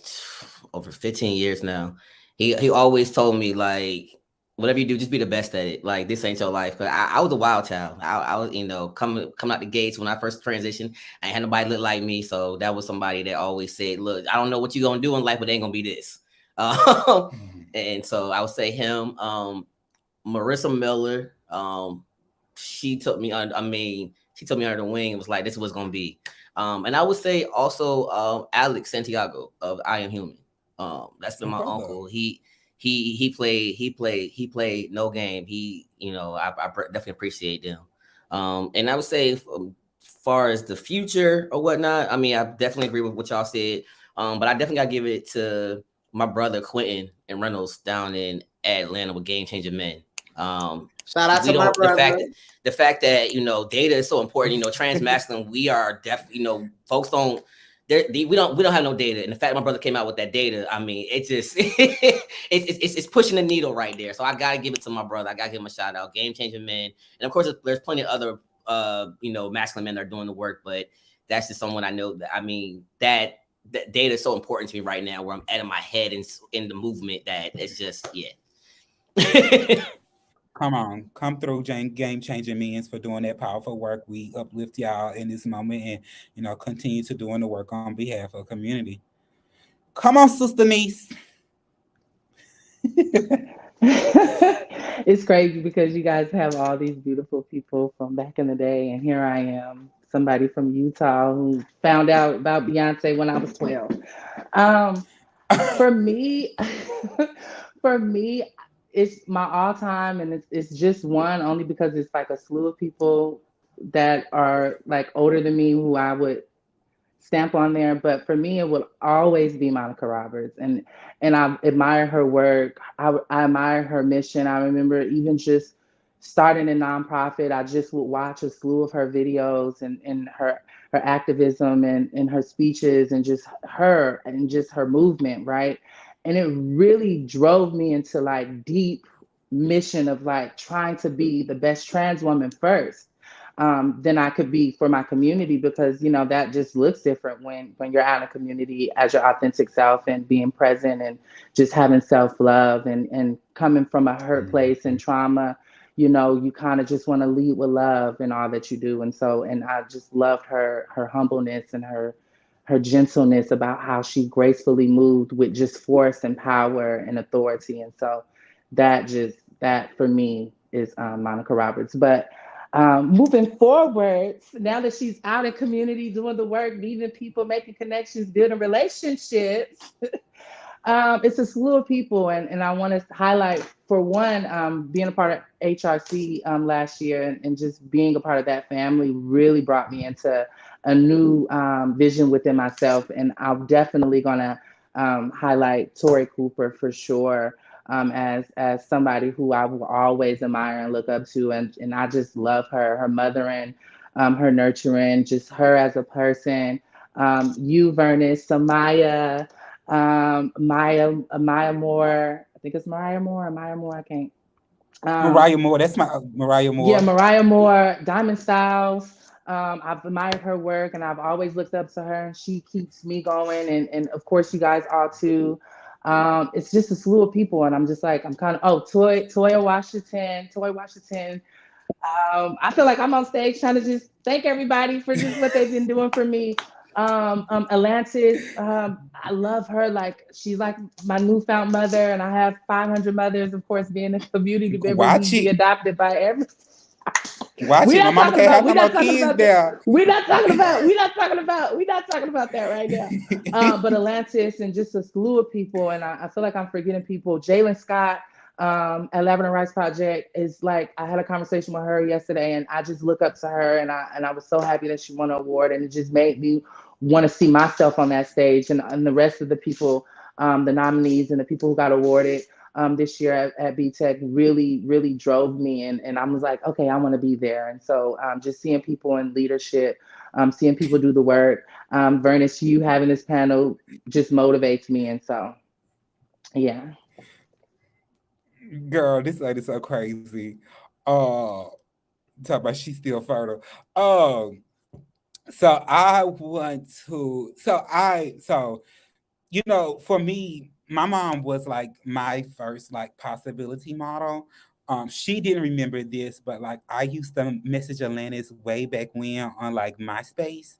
over 15 years now. He always told me like, whatever you do, just be the best at it. Like this ain't your life. Cause I was a wild child. I was, coming out the gates when I first transitioned. I ain't had nobody look like me. So that was somebody that always said, look, I don't know what you're gonna do in life, but it ain't gonna be this. And so I would say him, Marissa Miller. She took me under. She took me under the wing and was like, "This is what's gonna be." And I would say also Alex Santiago of I Am Human. That's been my uncle. He played no game. I definitely appreciate them. And I would say, far as the future or whatnot, I mean, I definitely agree with what y'all said. But I definitely gotta give it to my brother Quentin and Reynolds down in Atlanta with Game Changer Men. Shout out to my brother. The fact that data is so important. Transmasculine, we are definitely folks don't. We don't have no data, and the fact my brother came out with that data, I mean, it just it's pushing the needle right there. So I gotta give it to my brother. I gotta give him a shout out. Game Changing Men, and of course there's plenty of other masculine men that are doing the work, but that's just someone I know that, I mean, that data is so important to me right now, where I'm at in my head and in the movement, that it's just Come through, Game Changing Means, for doing that powerful work. We uplift y'all in this moment, and continue to doing the work on behalf of the community. Come on, Sister Niece. It's crazy because you guys have all these beautiful people from back in the day, and here I am, somebody from Utah who found out about Beyonce when I was 12. Um, for me, for me, it's my all time, and it's just one only because it's like a slew of people that are like older than me who I would stamp on there. But for me, it will always be Monica Roberts, and I admire her work. I admire her mission. I remember even just starting a nonprofit, I just would watch a slew of her videos and her activism and her speeches and just her movement, right? And it really drove me into like deep mission of like trying to be the best trans woman first, than I could be for my community, because that just looks different when you're out in a community as your authentic self and being present and just having self-love and coming from a hurt place and trauma. You kind of just want to lead with love in all that you do. And I just loved her humbleness and her gentleness about how she gracefully moved with just force and power and authority. And so that for me is Monica Roberts. But moving forward, now that she's out in community doing the work, meeting people, making connections, building relationships, it's a slew of people. And I want to highlight, for one, being a part of HRC last year, and just being a part of that family really brought me into a new vision within myself. And I'm definitely going to highlight Tori Cooper for sure, as somebody who I will always admire and look up to. And I just love her mothering, her nurturing, just her as a person. You, Vernis, Samaya, Maya Moore. I think it's Mariah Moore or Maya Moore. I can't. Mariah Moore. That's my Mariah Moore. Yeah, Mariah Moore, Diamond Styles. I've admired her work and I've always looked up to her, and she keeps me going. And of course, you guys all too. It's just a slew of people, and I'm just like, I'm kind of, Toya Washington, Toy Washington. I feel like I'm on stage trying to just thank everybody for just what they've been doing for me. Atlantis, I love her. Like, she's like my newfound mother, and I have 500 mothers, of course, being a community member who's be adopted by every. Watch it. My mama can't have no more kids there. We're not talking about that right now. But Atlantis and just a slew of people, and I feel like I'm forgetting people. Jalen Scott, at Lavender Rice Project, is like, I had a conversation with her yesterday, and I just look up to her, and I was so happy that she won an award, and it just made me want to see myself on that stage, and the rest of the people, the nominees and the people who got awarded this year at BTech really, really drove me, and I was like, okay, I want to be there. And so just seeing people in leadership, seeing people do the work, Vernis, you having this panel just motivates me, and so yeah. Girl, this lady so crazy. Talk about she's still fertile. So I want to. So you know, for me, my mom was like my first like possibility model. She didn't remember this, but like I used to message Atlantis way back when on like MySpace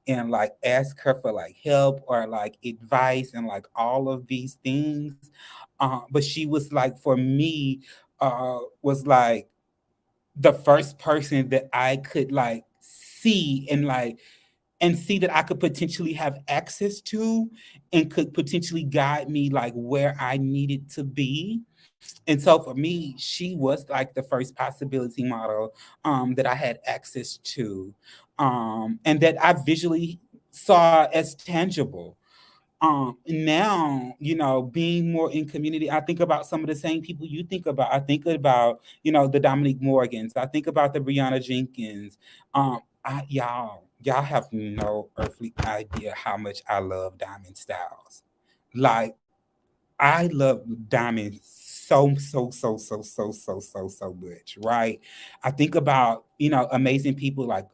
and like ask her for like help or like advice and like all of these things. But she was like for me, was like the first person that I could like see and see that I could potentially have access to and could potentially guide me like where I needed to be. And so for me, she was like the first possibility model that I had access to, and that I visually saw as tangible. Now, you know, being more in community, I think about some of the same people you think about. I think about, you know, the Dominique Morgans. I think about the Brianna Jenkins. Y'all have no earthly idea how much I love Diamond Styles. Like, I love Diamond so much, right? I think about, you know, amazing people like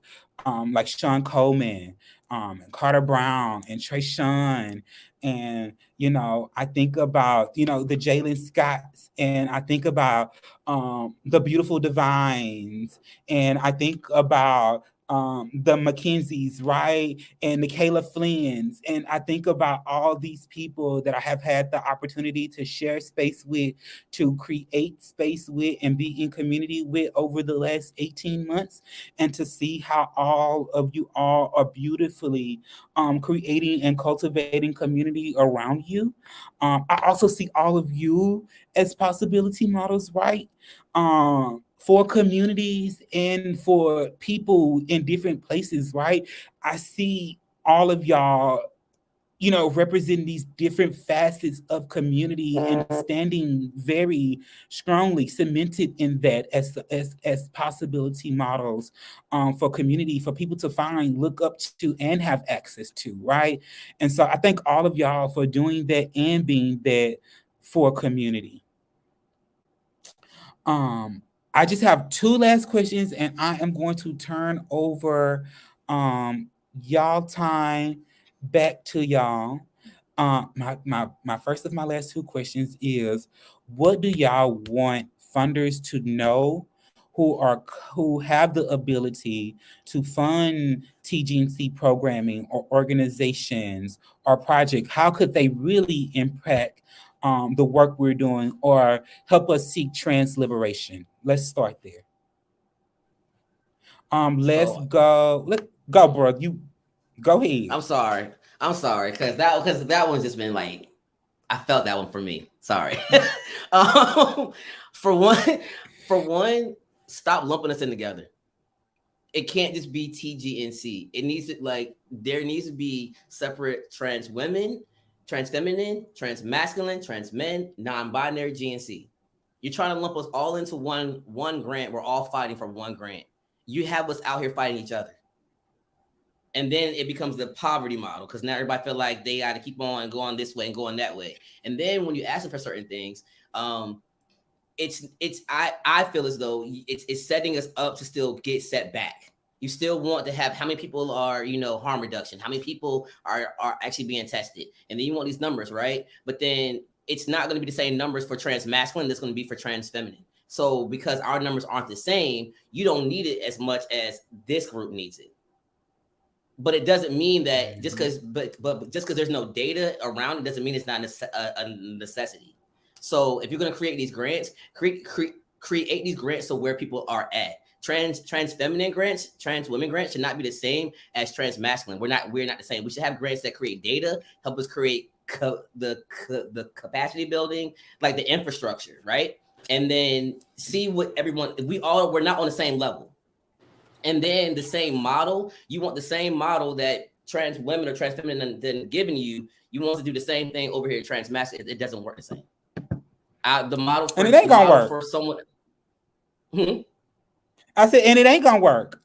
Sean Coleman, and Carter Brown and Trey Sean. And, you know, I think about, you know, the Jalen Scotts, and I think about the Beautiful Divines, and I think about the Mackenzies, right? And the Kayla Flynn's. And I think about all these people that I have had the opportunity to share space with, to create space with, and be in community with over the last 18 months, and to see how all of you all are beautifully creating and cultivating community around you. I also see all of you as possibility models, right? For communities and for people in different places, right? I see all of y'all, you know, representing these different facets of community and standing very strongly cemented in that as possibility models for community, for people to find, look up to, and have access to, right? And so I thank all of y'all for doing that and being that for community. Um, I just have two last questions, and I am going to turn over y'all time back to y'all. My first of my last two questions is, what do y'all want funders to know who have the ability to fund TGNC programming or organizations or project? How could they really impact the work we're doing or help us seek trans liberation? Let's start there. Let's So go. Let go, bro. You go ahead. I'm sorry. I'm sorry because that one's just been like I felt that one for me. Sorry. um, for one, for one, stop lumping us in together. It can't just be TGNC. It needs to like there needs to be separate trans women, trans feminine, trans masculine, trans men, non-binary GNC. You're trying to lump us all into one grant. We're all fighting for one grant. You have us out here fighting each other. And then it becomes the poverty model because now everybody feel like they got to keep on going this way and going that way. And then when you ask them for certain things, I feel as though it's setting us up to still get set back. You still want to have how many people are, you know, harm reduction, how many people are actually being tested, and then you want these numbers, right? But then it's not going to be the same numbers for trans masculine that's going to be for trans feminine. So because our numbers aren't the same, you don't need it as much as this group needs it. But it doesn't mean that just because there's no data around it doesn't mean it's not a necessity. So if you're going to create these grants, create these grants so where people are at. Trans feminine grants, trans women grants should not be the same as trans masculine. We're not the same. We should have grants that create data, help us create the capacity building, like the infrastructure, right? And then see what everyone we're not on the same level. And then the same model, you want the same model that trans women or trans feminine then giving you. You want to do the same thing over here, trans masculine. It doesn't work the same. The model for And it ain't gonna work for someone. I said, and it ain't gonna work.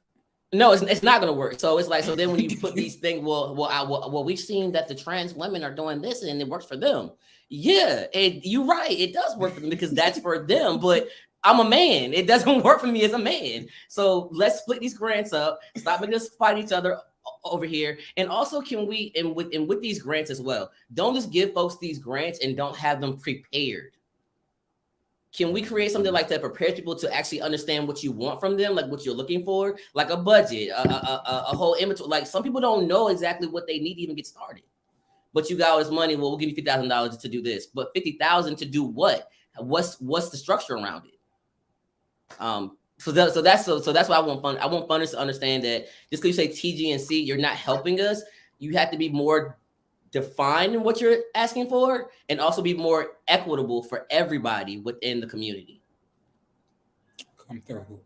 No, it's not gonna work. So it's like so. Then when you put these things, well, we've seen that the trans women are doing this and it works for them. Yeah, you're right. It does work for them because that's for them. But I'm a man. It doesn't work for me as a man. So let's split these grants up. Stop making us fight each other over here. And also, can we, and with these grants as well, don't just give folks these grants and don't have them prepared. Can we create something like that, prepare people to actually understand what you want from them, like what you're looking for, like a budget, a whole inventory? Like, some people don't know exactly what they need to even get started. But you got all this money. Well, we'll give you $50,000 to do this, but $50,000 to do what? What's the structure around it? So that's why I want funders to understand that just because you say TGNC, you're not helping us. You have to be more defined in what you're asking for, and also be more equitable for everybody within the community. Come through.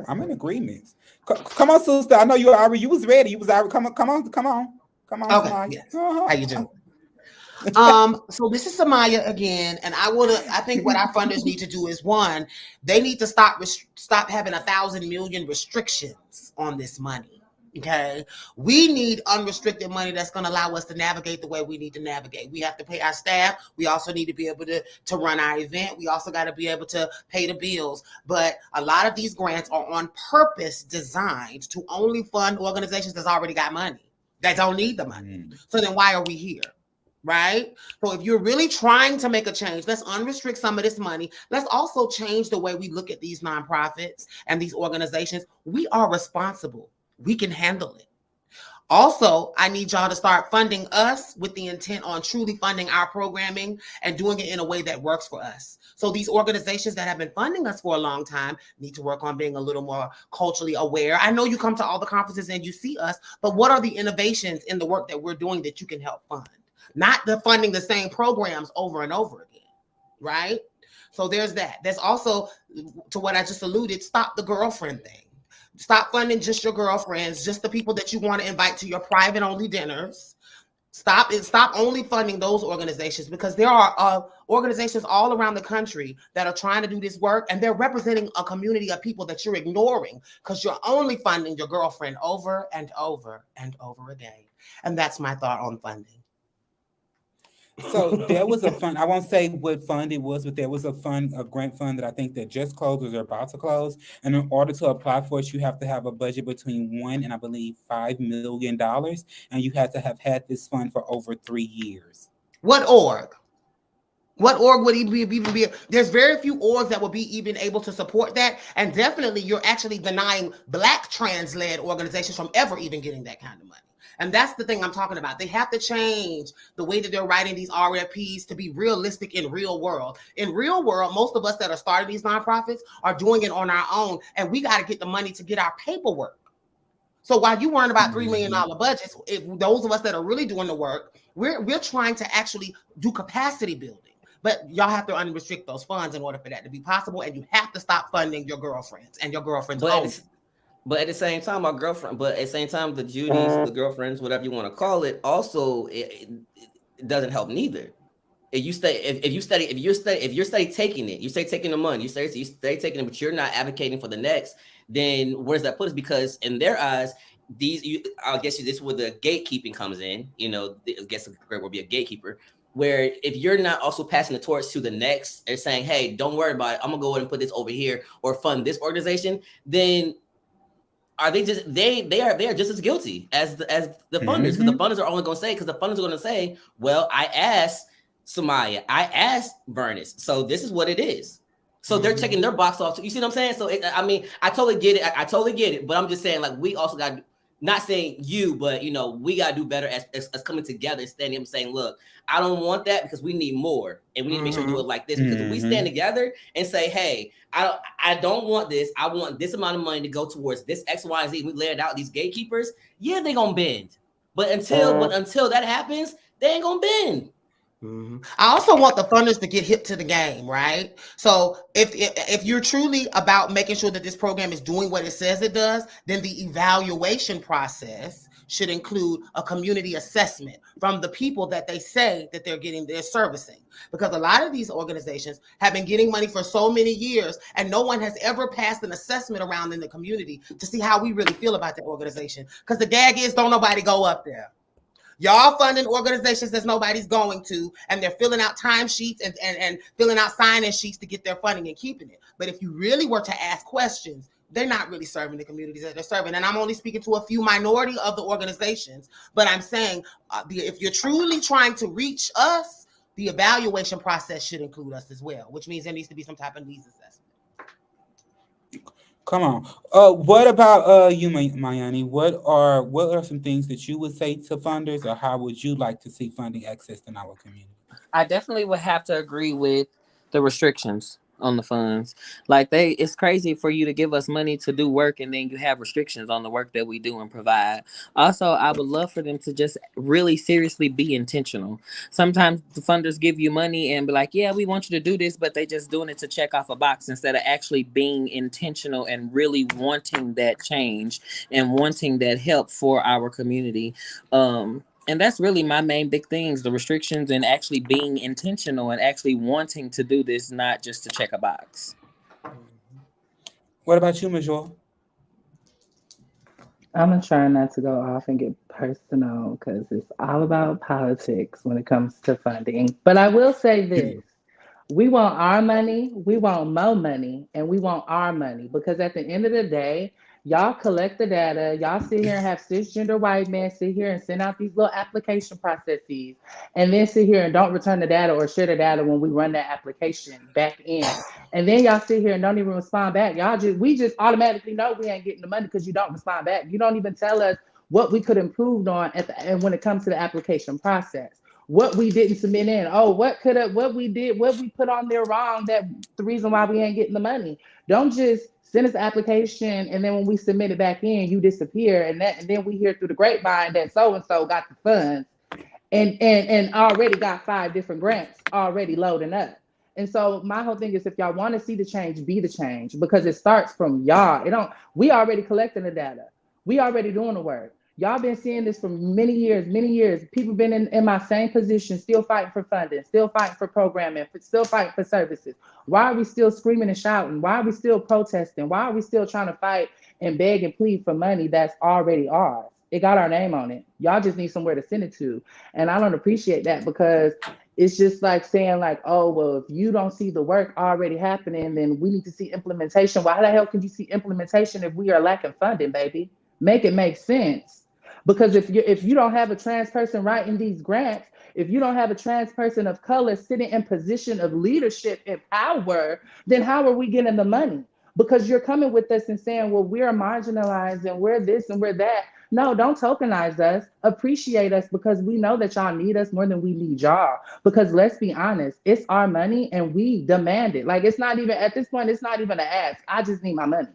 I'm in agreement. Come on, sister. I know you was ready. You was already. Come on. Okay. Yes. How you doing? So this is Samaya again, and I think what our funders need to do is, one, they need to stop having 1,000 million restrictions on this money. Okay, we need unrestricted money that's going to allow us to navigate the way we need to navigate. We have to pay our staff. We also need to be able to run our event. We also got to be able to pay the bills. But a lot of these grants are on purpose designed to only fund organizations that's already got money, that don't need the money. So then why are we here? Right? So if you're really trying to make a change, let's unrestrict some of this money. Let's also change the way we look at these nonprofits and these organizations. We are responsible. We can handle it. Also, I need y'all to start funding us with the intent on truly funding our programming and doing it in a way that works for us. So these organizations that have been funding us for a long time need to work on being a little more culturally aware. I know you come to all the conferences and you see us, but what are the innovations in the work that we're doing that you can help fund? Not the funding the same programs over and over again, right? So there's that. There's also, to what I just alluded, stop the girlfriend thing. Stop funding just your girlfriends, just the people that you want to invite to your private only dinners. Stop only funding those organizations, because there are organizations all around the country that are trying to do this work, and they're representing a community of people that you're ignoring because you're only funding your girlfriend over and over and over again. And that's my thought on funding. So there was a fund, I won't say what fund it was, but there was a grant fund that I think that just closed or they're about to close. And in order to apply for it, you have to have a budget between $1 and I believe $5 million. And you have to have had this fund for over 3 years. What org? What org would even be? There's very few orgs that will be even able to support that. And definitely you're actually denying Black trans-led organizations from ever even getting that kind of money. And that's the thing I'm talking about. They have to change the way that they're writing these RFPs to be realistic in real world. In real world, most of us that are starting these nonprofits are doing it on our own, and we got to get the money to get our paperwork. So while you worrying about $3 million budgets, if those of us that are really doing the work, we're trying to actually do capacity building. But y'all have to unrestrict those funds in order for that to be possible, and you have to stop funding your girlfriends and your girlfriends' own. But at the same time, the Judys, the girlfriends, whatever you want to call it, also it doesn't help neither. If you stay taking it, you stay taking the money, you stay taking it, but you're not advocating for the next, then where's that put us? Because in their eyes, I guess this is where the gatekeeping comes in. I guess there will be a gatekeeper, where if you're not also passing the torch to the next and saying, hey, don't worry about it, I'm gonna go ahead and put this over here or fund this organization, then are they just they are just as guilty as the funders? Because the funders are only going to say, well, I asked Samaya, I asked Bernice, so this is what it is. So they're taking their box off. You see what I'm saying? So I totally get it. I totally get it. But I'm just saying, like, we also got, not saying you, but we got to do better as coming together and standing up and saying, look, I don't want that because we need more, and we need to make sure we do it like this. Because if we stand together and say, hey, I don't want this, I want this amount of money to go towards this X, Y, and Z, we lay it out, these gatekeepers, yeah, they're gonna bend. But until that happens, they ain't gonna bend. I also want the funders to get hip to the game, right? So if you're truly about making sure that this program is doing what it says it does, then the evaluation process should include a community assessment from the people that they say that they're servicing. Because a lot of these organizations have been getting money for so many years, and no one has ever passed an assessment around in the community to see how we really feel about that organization. Because the gag is, don't nobody go up there. Y'all funding organizations that nobody's going to, and they're filling out timesheets and filling out sign-in sheets to get their funding and keeping it. But if you really were to ask questions, they're not really serving the communities that they're serving. And I'm only speaking to a few minority of the organizations, but I'm saying if you're truly trying to reach us, the evaluation process should include us as well, which means there needs to be some type of needs assessment. Come on. What about you, Mayani? What are some things that you would say to funders, or how would you like to see funding access in our community? I definitely would have to agree with the restrictions on the funds. Like it's crazy for you to give us money to do work and then you have restrictions on the work that we do and provide. Also, I would love for them to just really seriously be intentional. Sometimes the funders give you money and be like, yeah, we want you to do this, but they just doing it to check off a box instead of actually being intentional and really wanting that change and wanting that help for our community. And that's really my main big things, the restrictions and actually being intentional and actually wanting to do this, not just to check a box. What about you, Major? I'm gonna try not to go off and get personal because it's all about politics when it comes to funding. But I will say this. We want our money, we want more money, and we want our money because at the end of the day, y'all collect the data, y'all sit here and have cisgender white men sit here and send out these little application processes, and then sit here and don't return the data or share the data when we run that application back in. And then y'all sit here and don't even respond back. We just automatically know we ain't getting the money because you don't respond back. You don't even tell us what we could improve on and when it comes to the application process, what we didn't submit in. Oh, what we put on there wrong, that the reason why we ain't getting the money. Don't just send us the application and then when we submit it back in, you disappear. And then we hear through the grapevine that so and so got the funds and already got 5 different grants already loading up. And so my whole thing is, if y'all want to see the change, be the change, because it starts from y'all. We already collecting the data. We already doing the work. Y'all been seeing this for many years, many years. People been in my same position, still fighting for funding, still fighting for programming, still fighting for services. Why are we still screaming and shouting? Why are we still protesting? Why are we still trying to fight and beg and plead for money that's already ours? It got our name on it. Y'all just need somewhere to send it to. And I don't appreciate that because it's just like saying like, oh, well, if you don't see the work already happening, then we need to see implementation. Why the hell can you see implementation if we are lacking funding, baby? Make it make sense. Because if you don't have a trans person writing these grants, if you don't have a trans person of color sitting in position of leadership and power, then how are we getting the money? Because you're coming with us and saying, well, we're marginalized and we're this and we're that. No, don't tokenize us. Appreciate us because we know that y'all need us more than we need y'all. Because let's be honest, it's our money and we demand it. Like, it's not even, at this point, it's not even an ask. I just need my money.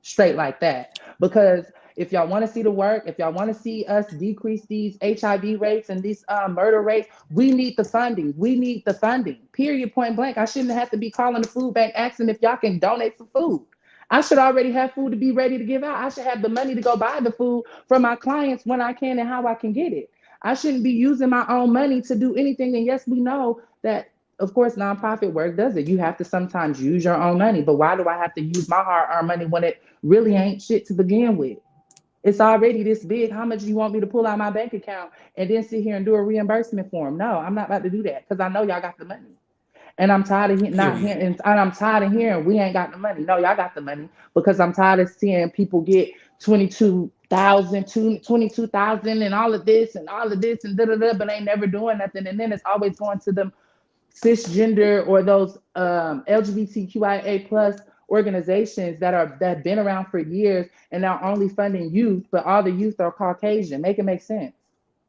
Straight like that. Because if y'all want to see the work, if y'all want to see us decrease these HIV rates and these murder rates, we need the funding. We need the funding. Period. Point blank. I shouldn't have to be calling the food bank asking if y'all can donate some food. I should already have food to be ready to give out. I should have the money to go buy the food for my clients when I can and how I can get it. I shouldn't be using my own money to do anything. And yes, we know that, of course, nonprofit work does it. You have to sometimes use your own money. But why do I have to use my hard-earned money when it really ain't shit to begin with? It's already this big. How much do you want me to pull out my bank account and then sit here and do a reimbursement form? No, I'm not about to do that because I know y'all got the money. And I'm tired of not hearing, and I'm tired of hearing we ain't got the money. No, y'all got the money because I'm tired of seeing people get 22,000, 22,000 and all of this and all of this and but ain't never doing nothing. And then it's always going to them cisgender or those LGBTQIA plus organizations that have been around for years and now only funding youth, but all the youth are Caucasian. Make it make sense.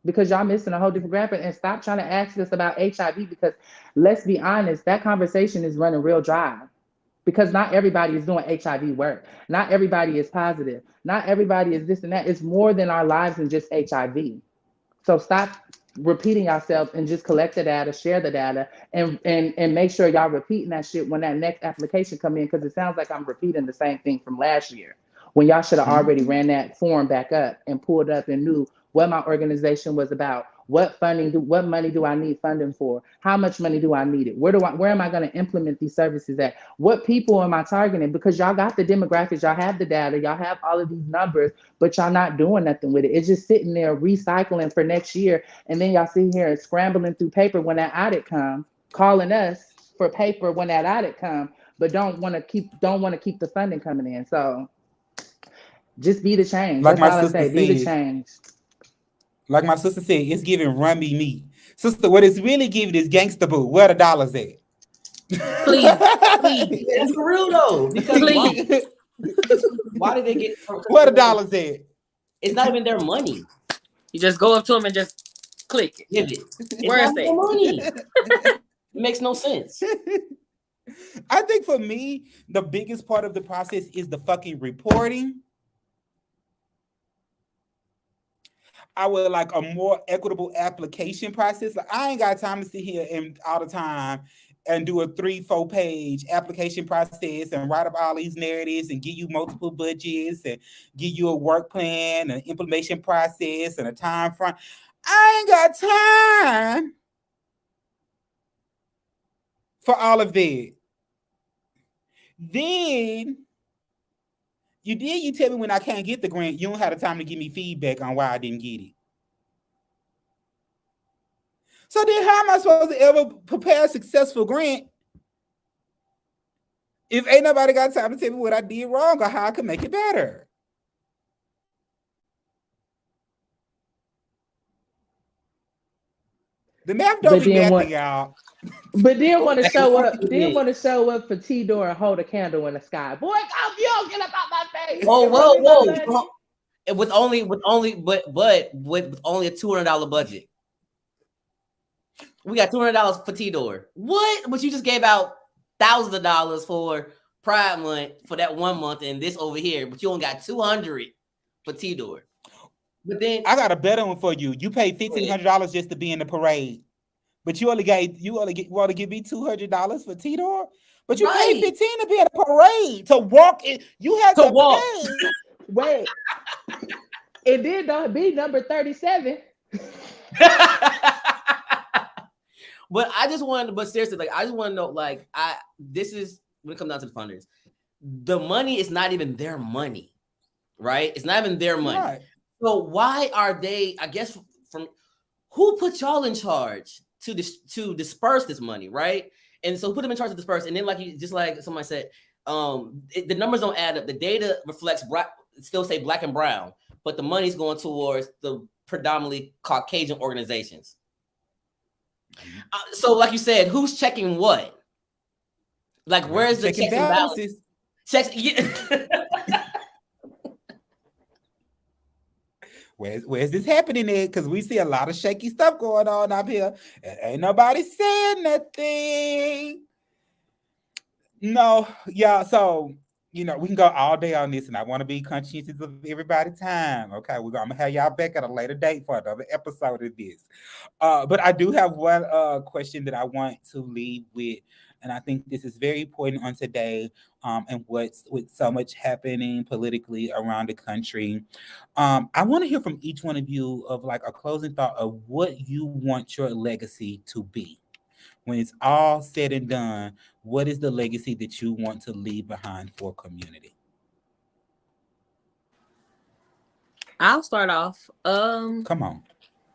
Because y'all missing a whole different graphic, and stop trying to ask us about HIV because let's be honest, that conversation is running real dry because not everybody is doing HIV work. Not everybody is positive. Not everybody is this and that. It's more than our lives than just HIV. So stop repeating yourself and just collect the data, share the data, and make sure y'all repeating that shit when that next application come in because it sounds like I'm repeating the same thing from last year when y'all should have already ran that form back up and pulled up and knew what my organization was about, what money do I need funding for, how much money do I need it, where am I going to implement these services at, what people am I targeting? Because y'all got the demographics, y'all have the data, y'all have all of these numbers, but y'all not doing nothing with it. It's just sitting there recycling for next year, and then y'all sitting here and scrambling through paper when that audit come, calling us for paper when that audit come, but don't want to keep the funding coming in. So Just be the change. Like That's my all I sister say. Be the said, change. like my sister said, it's giving run me meat. Sister, what it's really giving is gangsta boo. Where the dollars at? Please, please, Yeah, that's for real though. Because please. why did they get? Where the dollars at? It's not even their money. You just go up to them and just click it. Give it. It's Where not is their it? money. It makes no sense. I think for me, the biggest part of the process is the fucking reporting. I would like a more equitable application process. Like, I ain't got time to sit here and all the time and do a 3-4 page application process and write up all these narratives and give you multiple budgets and give you a work plan, an implementation process, and a time frame. I ain't got time for all of that. Then you tell me when I can't get the grant, you don't have the time to give me feedback on why I didn't get it. So then how am I supposed to ever prepare a successful grant if ain't nobody got time to tell me what I did wrong or how I can make it better? The math don't But be then mathing, what? y'all. But then want to That's show what up. it Then is. want to show up for T-Door and hold a candle in the sky. Boy, go, you don't get up out my face. Oh, Give me my money. whoa. And with only with only a $200 budget. We got $200 for T-Door. What? But you just gave out thousands of dollars for Pride Month for that 1 month and this over here, but you only got $200 for T-Door. But then I got a better one for you. You paid $1,500 just to be in the parade, but you only give me $200 for T-Door. But you paid $15 to be at a parade to walk in. You had to walk. pay. Wait. It did not be number 37. But I just wanted, but seriously, like I just want to know, like this is when it comes down to the funders, the money is not even their money, right? It's not even their money. Right. So why are they? I guess from who put y'all in charge to disperse this money, right? And so put them in charge to disperse, and then like somebody said, the numbers don't add up. The data reflects still say black and brown, but the money's going towards the predominantly Caucasian organizations. So, like you said, who's checking what? Like, where's the checks and balances? Checks. Yeah. Where's this happening at? Because we see a lot of shaky stuff going on up here. And ain't nobody saying nothing. No, yeah. So we can go all day on this, and I want to be conscientious of everybody's time. Okay, I'm gonna have y'all back at a later date for another episode of this. But I do have one question that I want to leave with, and I think this is very important on today. And with so much happening politically around the country, I want to hear from each one of you of like a closing thought of what you want your legacy to be. When it's all said and done, what is the legacy that you want to leave behind for community? I'll start off. Come on.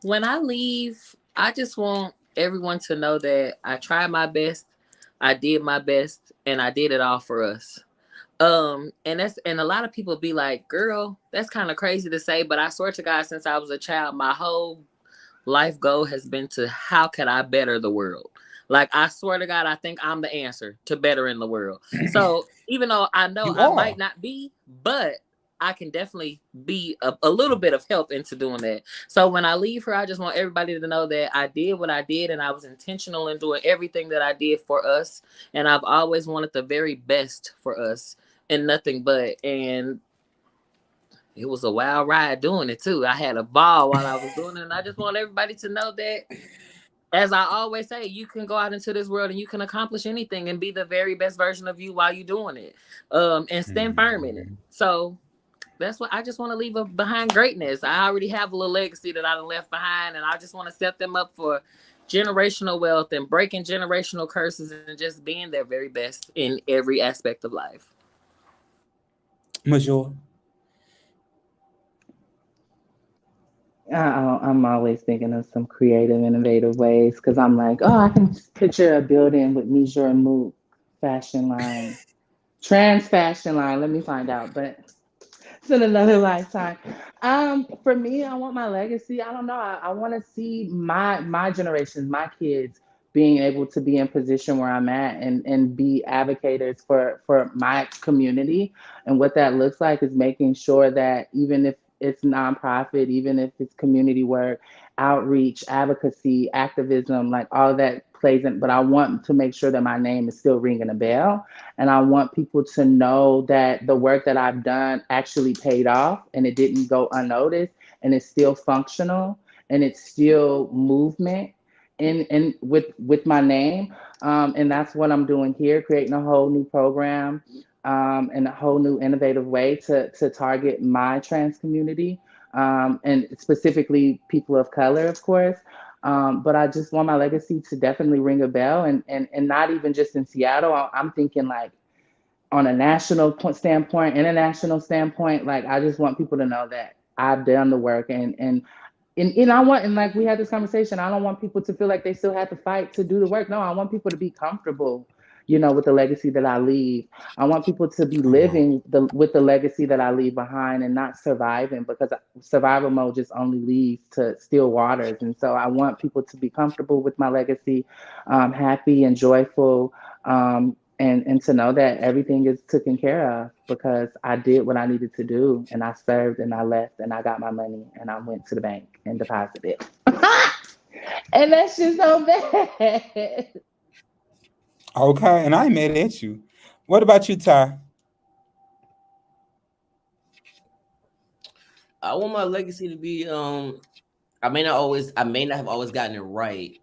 When I leave, I just want everyone to know that I tried my best, I did my best, and I did it all for us. And a lot of people be like, girl, that's kind of crazy to say, but I swear to God, since I was a child, my whole life goal has been to how can I better the world? Like, I swear to God, I think I'm the answer to bettering the world. So even though I know I might not be, but I can definitely be a little bit of help into doing that. So when I leave here, I just want everybody to know that I did what I did and I was intentional in doing everything that I did for us. And I've always wanted the very best for us and nothing but. And it was a wild ride doing it too. I had a ball while I was doing it. And I just want everybody to know that, as I always say, you can go out into this world and you can accomplish anything and be the very best version of you while you're doing it. And stand firm in it. So that's what I just want to leave behind greatness. I already have a little legacy that I left behind, and I just want to set them up for generational wealth and breaking generational curses and just being their very best in every aspect of life. Major. I'm always thinking of some creative, innovative ways because I'm like, oh, I can picture a building with Mijor and Mook fashion line, trans fashion line. Let me find out. But in another lifetime. For me, I want my legacy. I don't know. I want to see my generations, my kids, being able to be in position where I'm at and be advocates for my community. And what that looks like is making sure that even if it's nonprofit, even if it's community work, outreach, advocacy, activism, like all of that plays in. But I want to make sure that my name is still ringing a bell, and I want people to know that the work that I've done actually paid off and it didn't go unnoticed, and it's still functional, and it's still movement in with my name. And that's what I'm doing here, creating a whole new program, and a whole new innovative way to target my trans community, and specifically people of color, of course. But I just want my legacy to definitely ring a bell, and not even just in Seattle. I'm thinking like on a national standpoint, international standpoint. Like I just want people to know that I've done the work, and I want, and like we had this conversation, I don't want people to feel like they still have to fight to do the work. No, I want people to be comfortable, with the legacy that I leave. I want people to be Come on. living with the legacy that I leave behind and not surviving, because survival mode just only leads to still waters. And so I want people to be comfortable with my legacy, happy and joyful, and to know that everything is taken care of because I did what I needed to do, and I served, and I left, and I got my money, and I went to the bank and deposited. And that's just so bad. Okay, and I ain't mad at you. What about you, Ty? I want my legacy to be I may not have always gotten it right,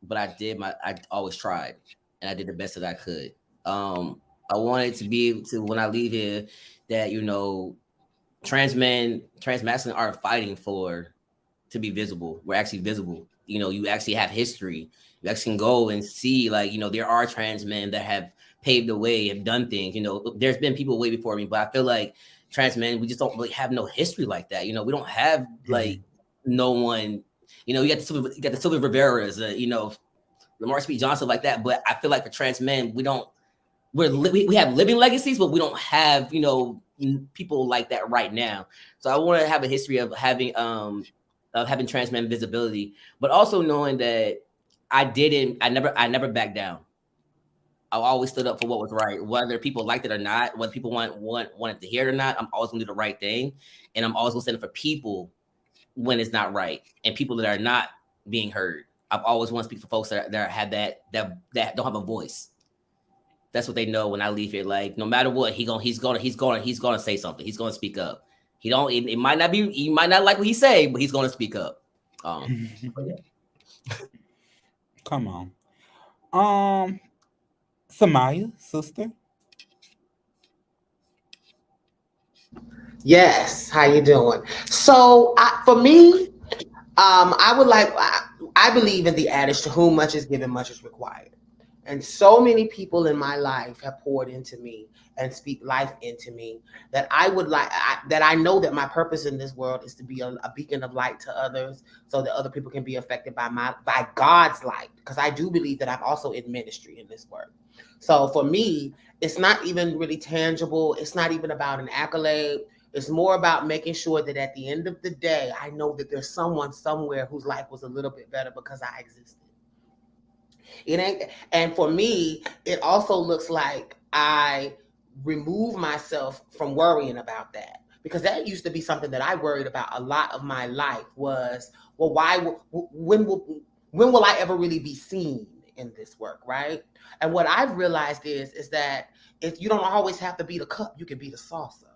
but I always tried and I did the best that I could. I wanted to be able to, when I leave here, that trans masculine are fighting for to be visible. We're actually visible. You actually have history. You actually can go and see, like, there are trans men that have paved the way, have done things. There's been people way before me, but I feel like trans men, we just don't really have no history like that. We don't have like no one. You got the Sylvia Rivera's, Lamar Speed Johnson, like that. But I feel like for trans men, we don't. We have living legacies, but we don't have people like that right now. So I want to have a history of having trans men visibility, but also knowing that I never backed down. I always stood up for what was right, whether people liked it or not, whether people wanted to hear it or not. I'm always gonna do the right thing, and I'm always gonna stand up for people when it's not right and people that are not being heard. I've always want to speak for folks that have that don't have a voice. That's what they know when I leave here. Like, no matter what, he's gonna say something. He's gonna speak up. It might not be, he might not like what he say, but he's gonna speak up. But yeah. Come on. Um, Samaya, sister. Yes, how you doing? So, for me, I would like. I believe in the adage: "To whom much is given, much is required." And so many people in my life have poured into me and speak life into me that that I know that my purpose in this world is to be a beacon of light to others, so that other people can be affected by God's light. Because I do believe that I'm also in ministry in this work. So for me, it's not even really tangible. It's not even about an accolade. It's more about making sure that at the end of the day, I know that there's someone somewhere whose life was a little bit better because I existed. It ain't, and for me, it also looks like I remove myself from worrying about that, because that used to be something that I worried about a lot of my life was, well, when will I ever really be seen in this work, right? And what I've realized is that if you don't always have to be the cup, you can be the saucer.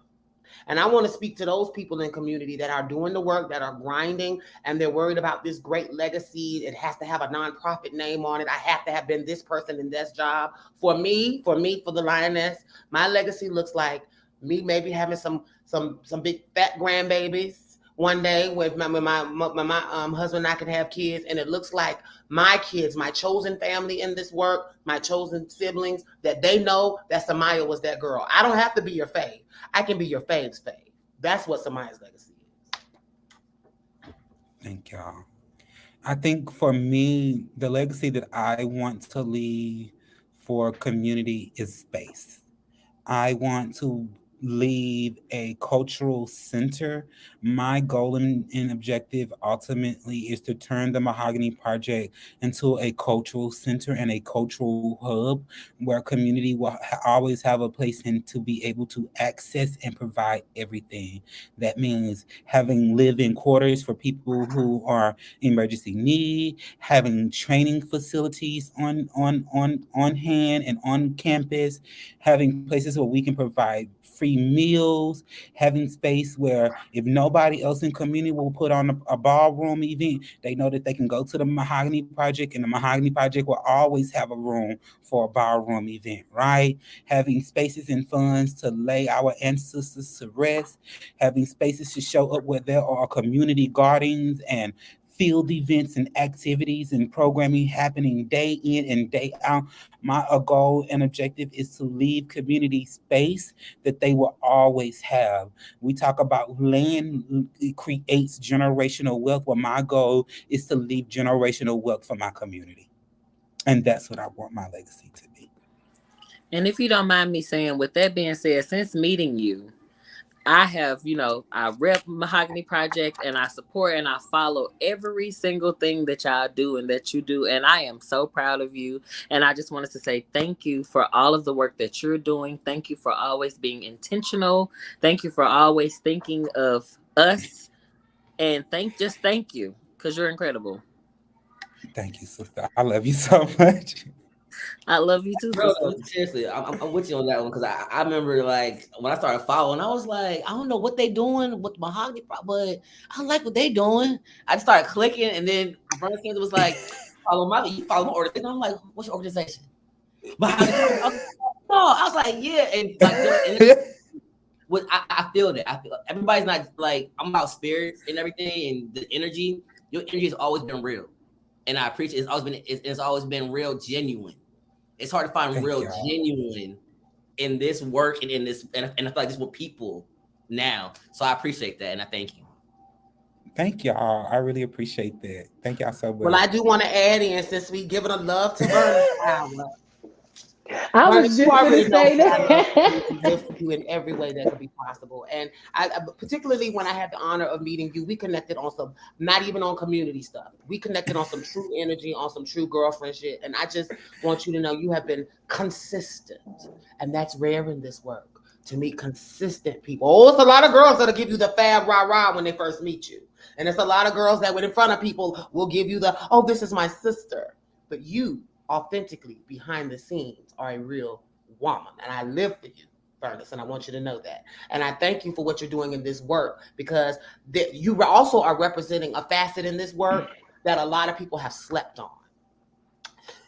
And I want to speak to those people in community that are doing the work, that are grinding, and they're worried about this great legacy. It has to have a nonprofit name on it. I have to have been this person in this job. For the Lioness, my legacy looks like me maybe having some big fat grandbabies one day with my husband and I can have kids, and it looks like my kids, my chosen family in this work, my chosen siblings, that they know that Samaya was that girl. I don't have to be your fave. I can be your fave's fave. That's what Samaya's legacy is. Thank y'all. I think for me, the legacy that I want to leave for community is space. I want to leave a cultural center. My goal and objective ultimately is to turn the Mahogany Project into a cultural center and a cultural hub where community will always have a place and to be able to access and provide everything. That means having live-in quarters for people who are emergency need, having training facilities on hand and on campus, having places where we can provide free meals, having space where if nobody else in community will put on a ballroom event, they know that they can go to the Mahogany Project, and the Mahogany Project will always have a room for a ballroom event, right? Having spaces and funds to lay our ancestors to rest, having spaces to show up where there are community gardens and field events and activities and programming happening day in and day out. My goal and objective is to leave community space that they will always have. We talk about land creates generational wealth. Well, my goal is to leave generational wealth for my community. And that's what I want my legacy to be. And if you don't mind me saying, with that being said, since meeting you, I have, I rep Mahogany Project and I support and I follow every single thing that y'all do and that you do. And I am so proud of you. And I just wanted to say thank you for all of the work that you're doing. Thank you for always being intentional. Thank you for always thinking of us. And thank you, because you're incredible. Thank you, sister. I love you so much. I love you too, Bro, sister. seriously, I'm with you on that one because I remember like when I started following, I was like, I don't know what they doing with Mahogany, but I like what they doing. I just started clicking, and then Bernie Sanders was like, you follow my organization. I'm like, what's your organization? Mahogany Project. I was like, yeah, and like their energy. I feel that. I feel everybody's not like I'm about spirits and everything, and the energy. Your energy has always been real, and I appreciate it's always been real, genuine. It's hard to find Thank real y'all. genuine in this work and in this and I feel like this with people now. So I appreciate that and I thank you. Thank y'all. I really appreciate that. Thank y'all so Well, I much. do want to add in, since we giving a love to Vernon Power. I Vernon, was you just already gonna know say that I love you that. and live for you in every way that could be possible. And particularly when I had the honor of meeting you, we connected on some, not even on community stuff. We connected on some true energy, on some true girlfriend shit. And I just want you to know you have been consistent. And that's rare in this work, to meet consistent people. Oh, it's a lot of girls that'll give you the fab rah-rah when they first meet you. And it's a lot of girls that when in front of people will give you the, oh, this is my sister. But you, authentically, behind the scenes, are a real woman. And I live for you, Furnace, and I want you to know that. And I thank you for what you're doing in this work, because you also are representing a facet in this work that a lot of people have slept on.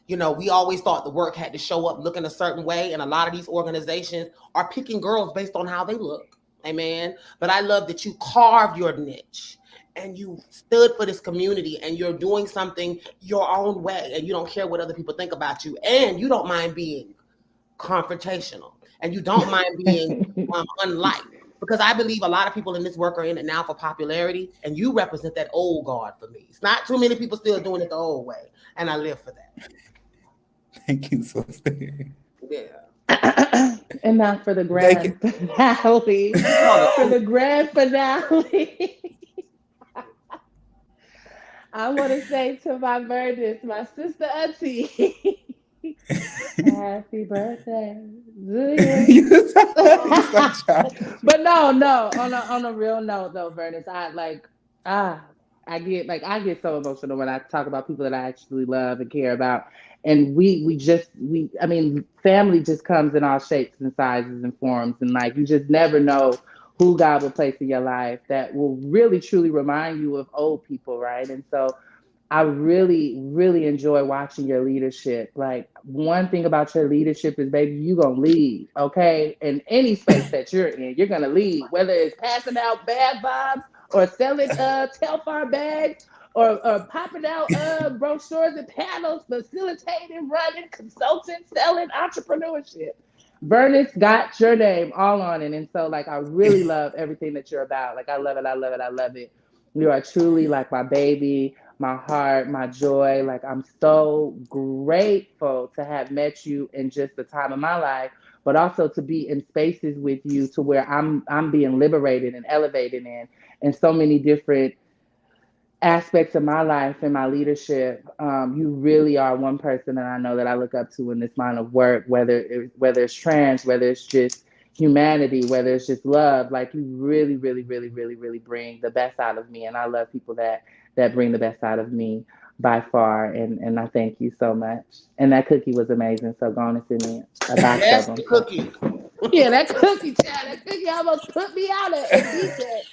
We always thought the work had to show up looking a certain way, and a lot of these organizations are picking girls based on how they look. Amen. But I love that you carved your niche and you stood for this community, and you're doing something your own way, and you don't care what other people think about you, and you don't mind being confrontational, and you don't mind being unliked. Because I believe a lot of people in this work are in it now for popularity, and you represent that old guard for me. It's not too many people still doing it the old way, and I live for that. Thank you, sister. Yeah. And now for the Thank you. grand finale. For the grand finale. I want to say to my Verdis, my sister Auntie, happy birthday to you. You so childish. But no. On a real note though, Verdis, ah, I get so emotional when I talk about people that I actually love and care about. And I mean, family just comes in all shapes and sizes and forms, and like you just never know who God will place in your life that will really truly remind you of old people, right? And so I really, really enjoy watching your leadership. Like one thing about your leadership is, baby, you gonna lead, okay? In any space that you're in, you're gonna lead. Whether it's passing out bad vibes or selling Telfar bags or popping out brochures and panels, facilitating, running, consulting, selling, entrepreneurship. Vernus got your name all on it, and so like I really love everything that you're about. Like I love it, I love it, I love it. You are truly like my baby, my heart, my joy. Like I'm so grateful to have met you in just the time of my life but also to be in spaces with you to where I'm being liberated and elevated in so many different aspects of my life and my leadership. You really are one person that I know that I look up to in this line of work, whether it's trans, whether it's just humanity, whether it's just love. Like you really, really, really, really, really bring the best out of me, and I love people that bring the best out of me by far. And I thank you so much. And that cookie was amazing. So go on and send me a box of Yes, them. the cookie. Yeah, that cookie, child. That cookie almost put me out at D-Tech.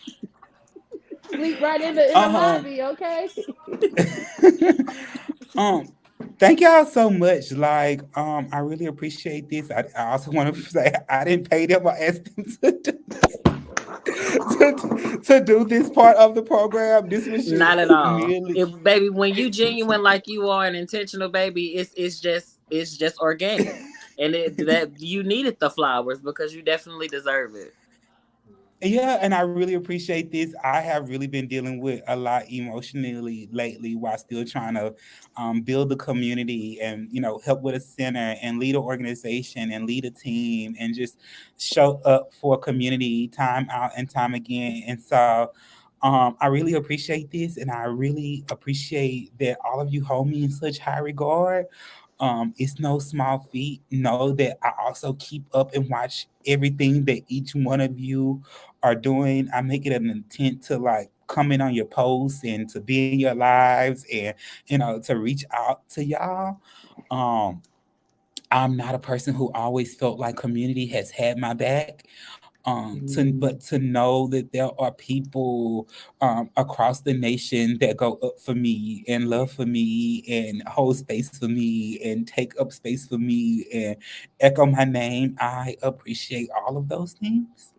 Sleep right in the Um, lobby, okay? um, thank y'all so much. Like, I really appreciate this. I also want to say I didn't pay them or ask them to do this part of the program. This was Not just at all. merely. If baby, when you genuine like you are and intentional, baby, it's just organic. And that you needed the flowers because you definitely deserve it. Yeah, and I really appreciate this. I have really been dealing with a lot emotionally lately while still trying to build the community and, help with a center and lead an organization and lead a team and just show up for community time out and time again. And so I really appreciate this, and I really appreciate that all of you hold me in such high regard. It's no small feat. Know that I also keep up and watch everything that each one of you are doing. I make it an intent to like comment on your posts and to be in your lives and to reach out to y'all. Um, I'm not a person who always felt like community has had my back. But Mm. to know that there are people across the nation that go up for me and love for me and hold space for me and take up space for me and echo my name, I appreciate all of those things.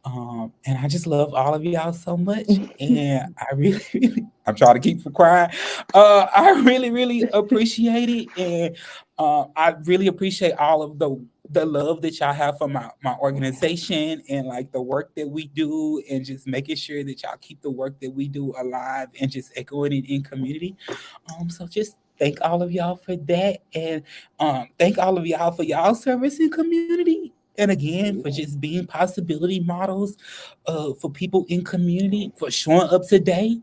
And I just love all of y'all so much. And I really, really, I'm trying to keep from crying. I really, really appreciate it. And I really appreciate all of the love that y'all have for my organization and like the work that we do and just making sure that y'all keep the work that we do alive and just echoing it in community. So just thank all of y'all for that. And thank all of y'all for y'all service in community. And again, for just being possibility models for people in community, for showing up today.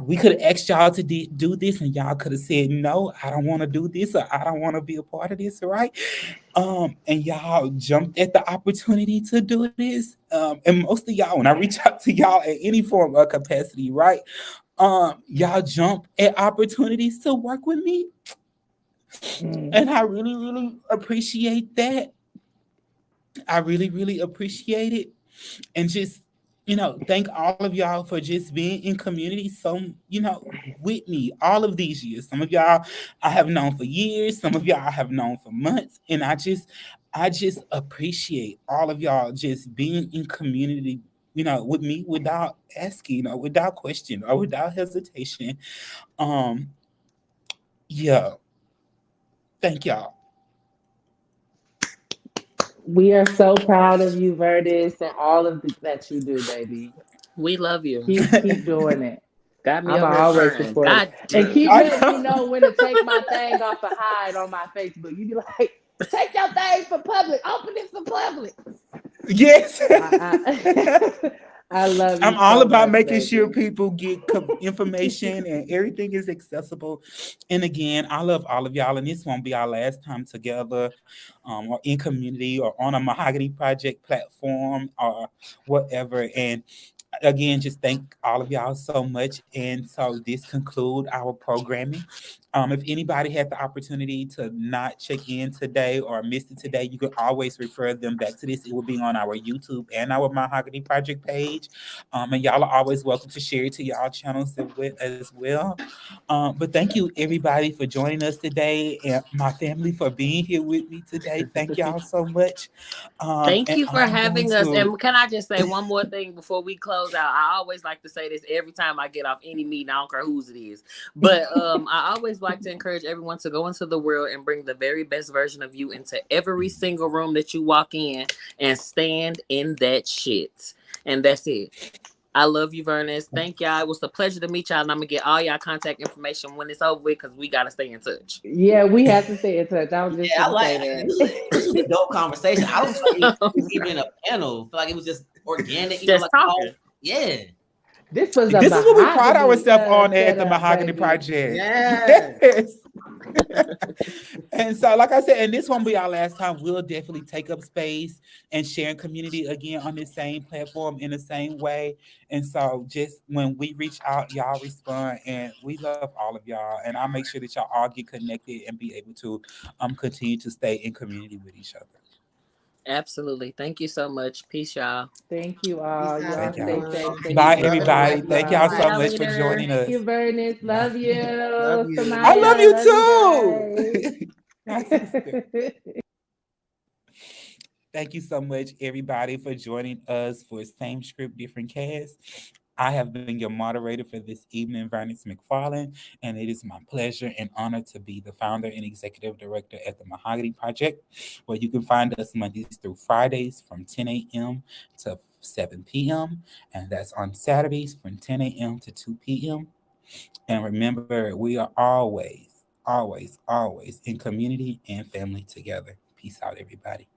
We could have asked y'all to do this, and y'all could have said no. I don't want to do this, or I don't want to be a part of this, right? And y'all jumped at the opportunity to do this. And most of y'all, when I reach out to y'all in any form of capacity, right? Y'all jump at opportunities to work with me, Mm. and I really, really appreciate that. I really, really appreciate it. And just, thank all of y'all for just being in community with me all of these years. Some of y'all I have known for years, some of y'all I have known for months. And I just appreciate all of y'all just being in community, with me without asking or without question or without hesitation. Um, yeah, thank y'all. We are so proud of you, Verdis, and all of that you do, baby. We love you. Keep doing it. Got me I'm over here always crying. support it. God And damn. keep I letting me know. know when to take my thing off a hide on my Facebook. You be like, take your thing for public. Open it for public. Yes. I I love I'm you all so about much, making sure baby. people get information and everything is accessible. And again, I love all of y'all, and this won't be our last time together, or in community, or on a Mahogany Project platform, or whatever. And again, just thank all of y'all so much. And so this conclude our programming. If anybody had the opportunity to not check in today or missed it today, you can always refer them back to this. It will be on our YouTube and our Mahogany Project page. And y'all are always welcome to share it to y'all channels as well. But thank you everybody for joining us today, and my family for being here with me today. Thank y'all so much. Thank And you for I'm going having us. to And can I just say one more thing before we close out? I always like to say this every time I get off any meeting. I don't care whose it is. But I always like to encourage everyone to go into the world and bring the very best version of you into every single room that you walk in and stand in that shit. And that's it. I love you, Vernus. Thank y'all. It was a pleasure to meet y'all, and I'm gonna get all y'all contact information when it's over with because we gotta stay in touch. Yeah, we have to stay in touch. I was just Yeah, I gonna like say this was a dope conversation. I don't feel like it was Just even a panel. I feel like it was just organic, you know, like talking. yeah. this was a This is what we pride mahogany ourselves on at the setup, Mahogany baby. Project. Yes. Yes. And so, like I said, and this won't be our last time. We'll definitely take up space and share in community again on this same platform in the same way. And so, just when we reach out, y'all respond, and we love all of y'all. And I'll make sure that y'all all get connected and be able to continue to stay in community with each other. Absolutely. Thank you so much. Peace, y'all. Thank you Peace all. out, Y'all Thank y'all. stay safe, everyone. stay Bye, Love and everybody. light, safe. Thank love and y'all Love. See so light. y'all much for later. joining Thank us. you, Bernice. Bye. Love you. Love you. I love Samaya, you love too. My you sister. guys. Thank you so much, everybody, for joining us for Same Script, Different Cast. I have been your moderator for this evening, Vernice McFarlane, and it is my pleasure and honor to be the founder and executive director at the Mahogany Project, where you can find us Mondays through Fridays from 10 a.m. to 7 p.m., and that's on Saturdays from 10 a.m. to 2 p.m. And remember, we are always, always, always in community and family together. Peace out, everybody.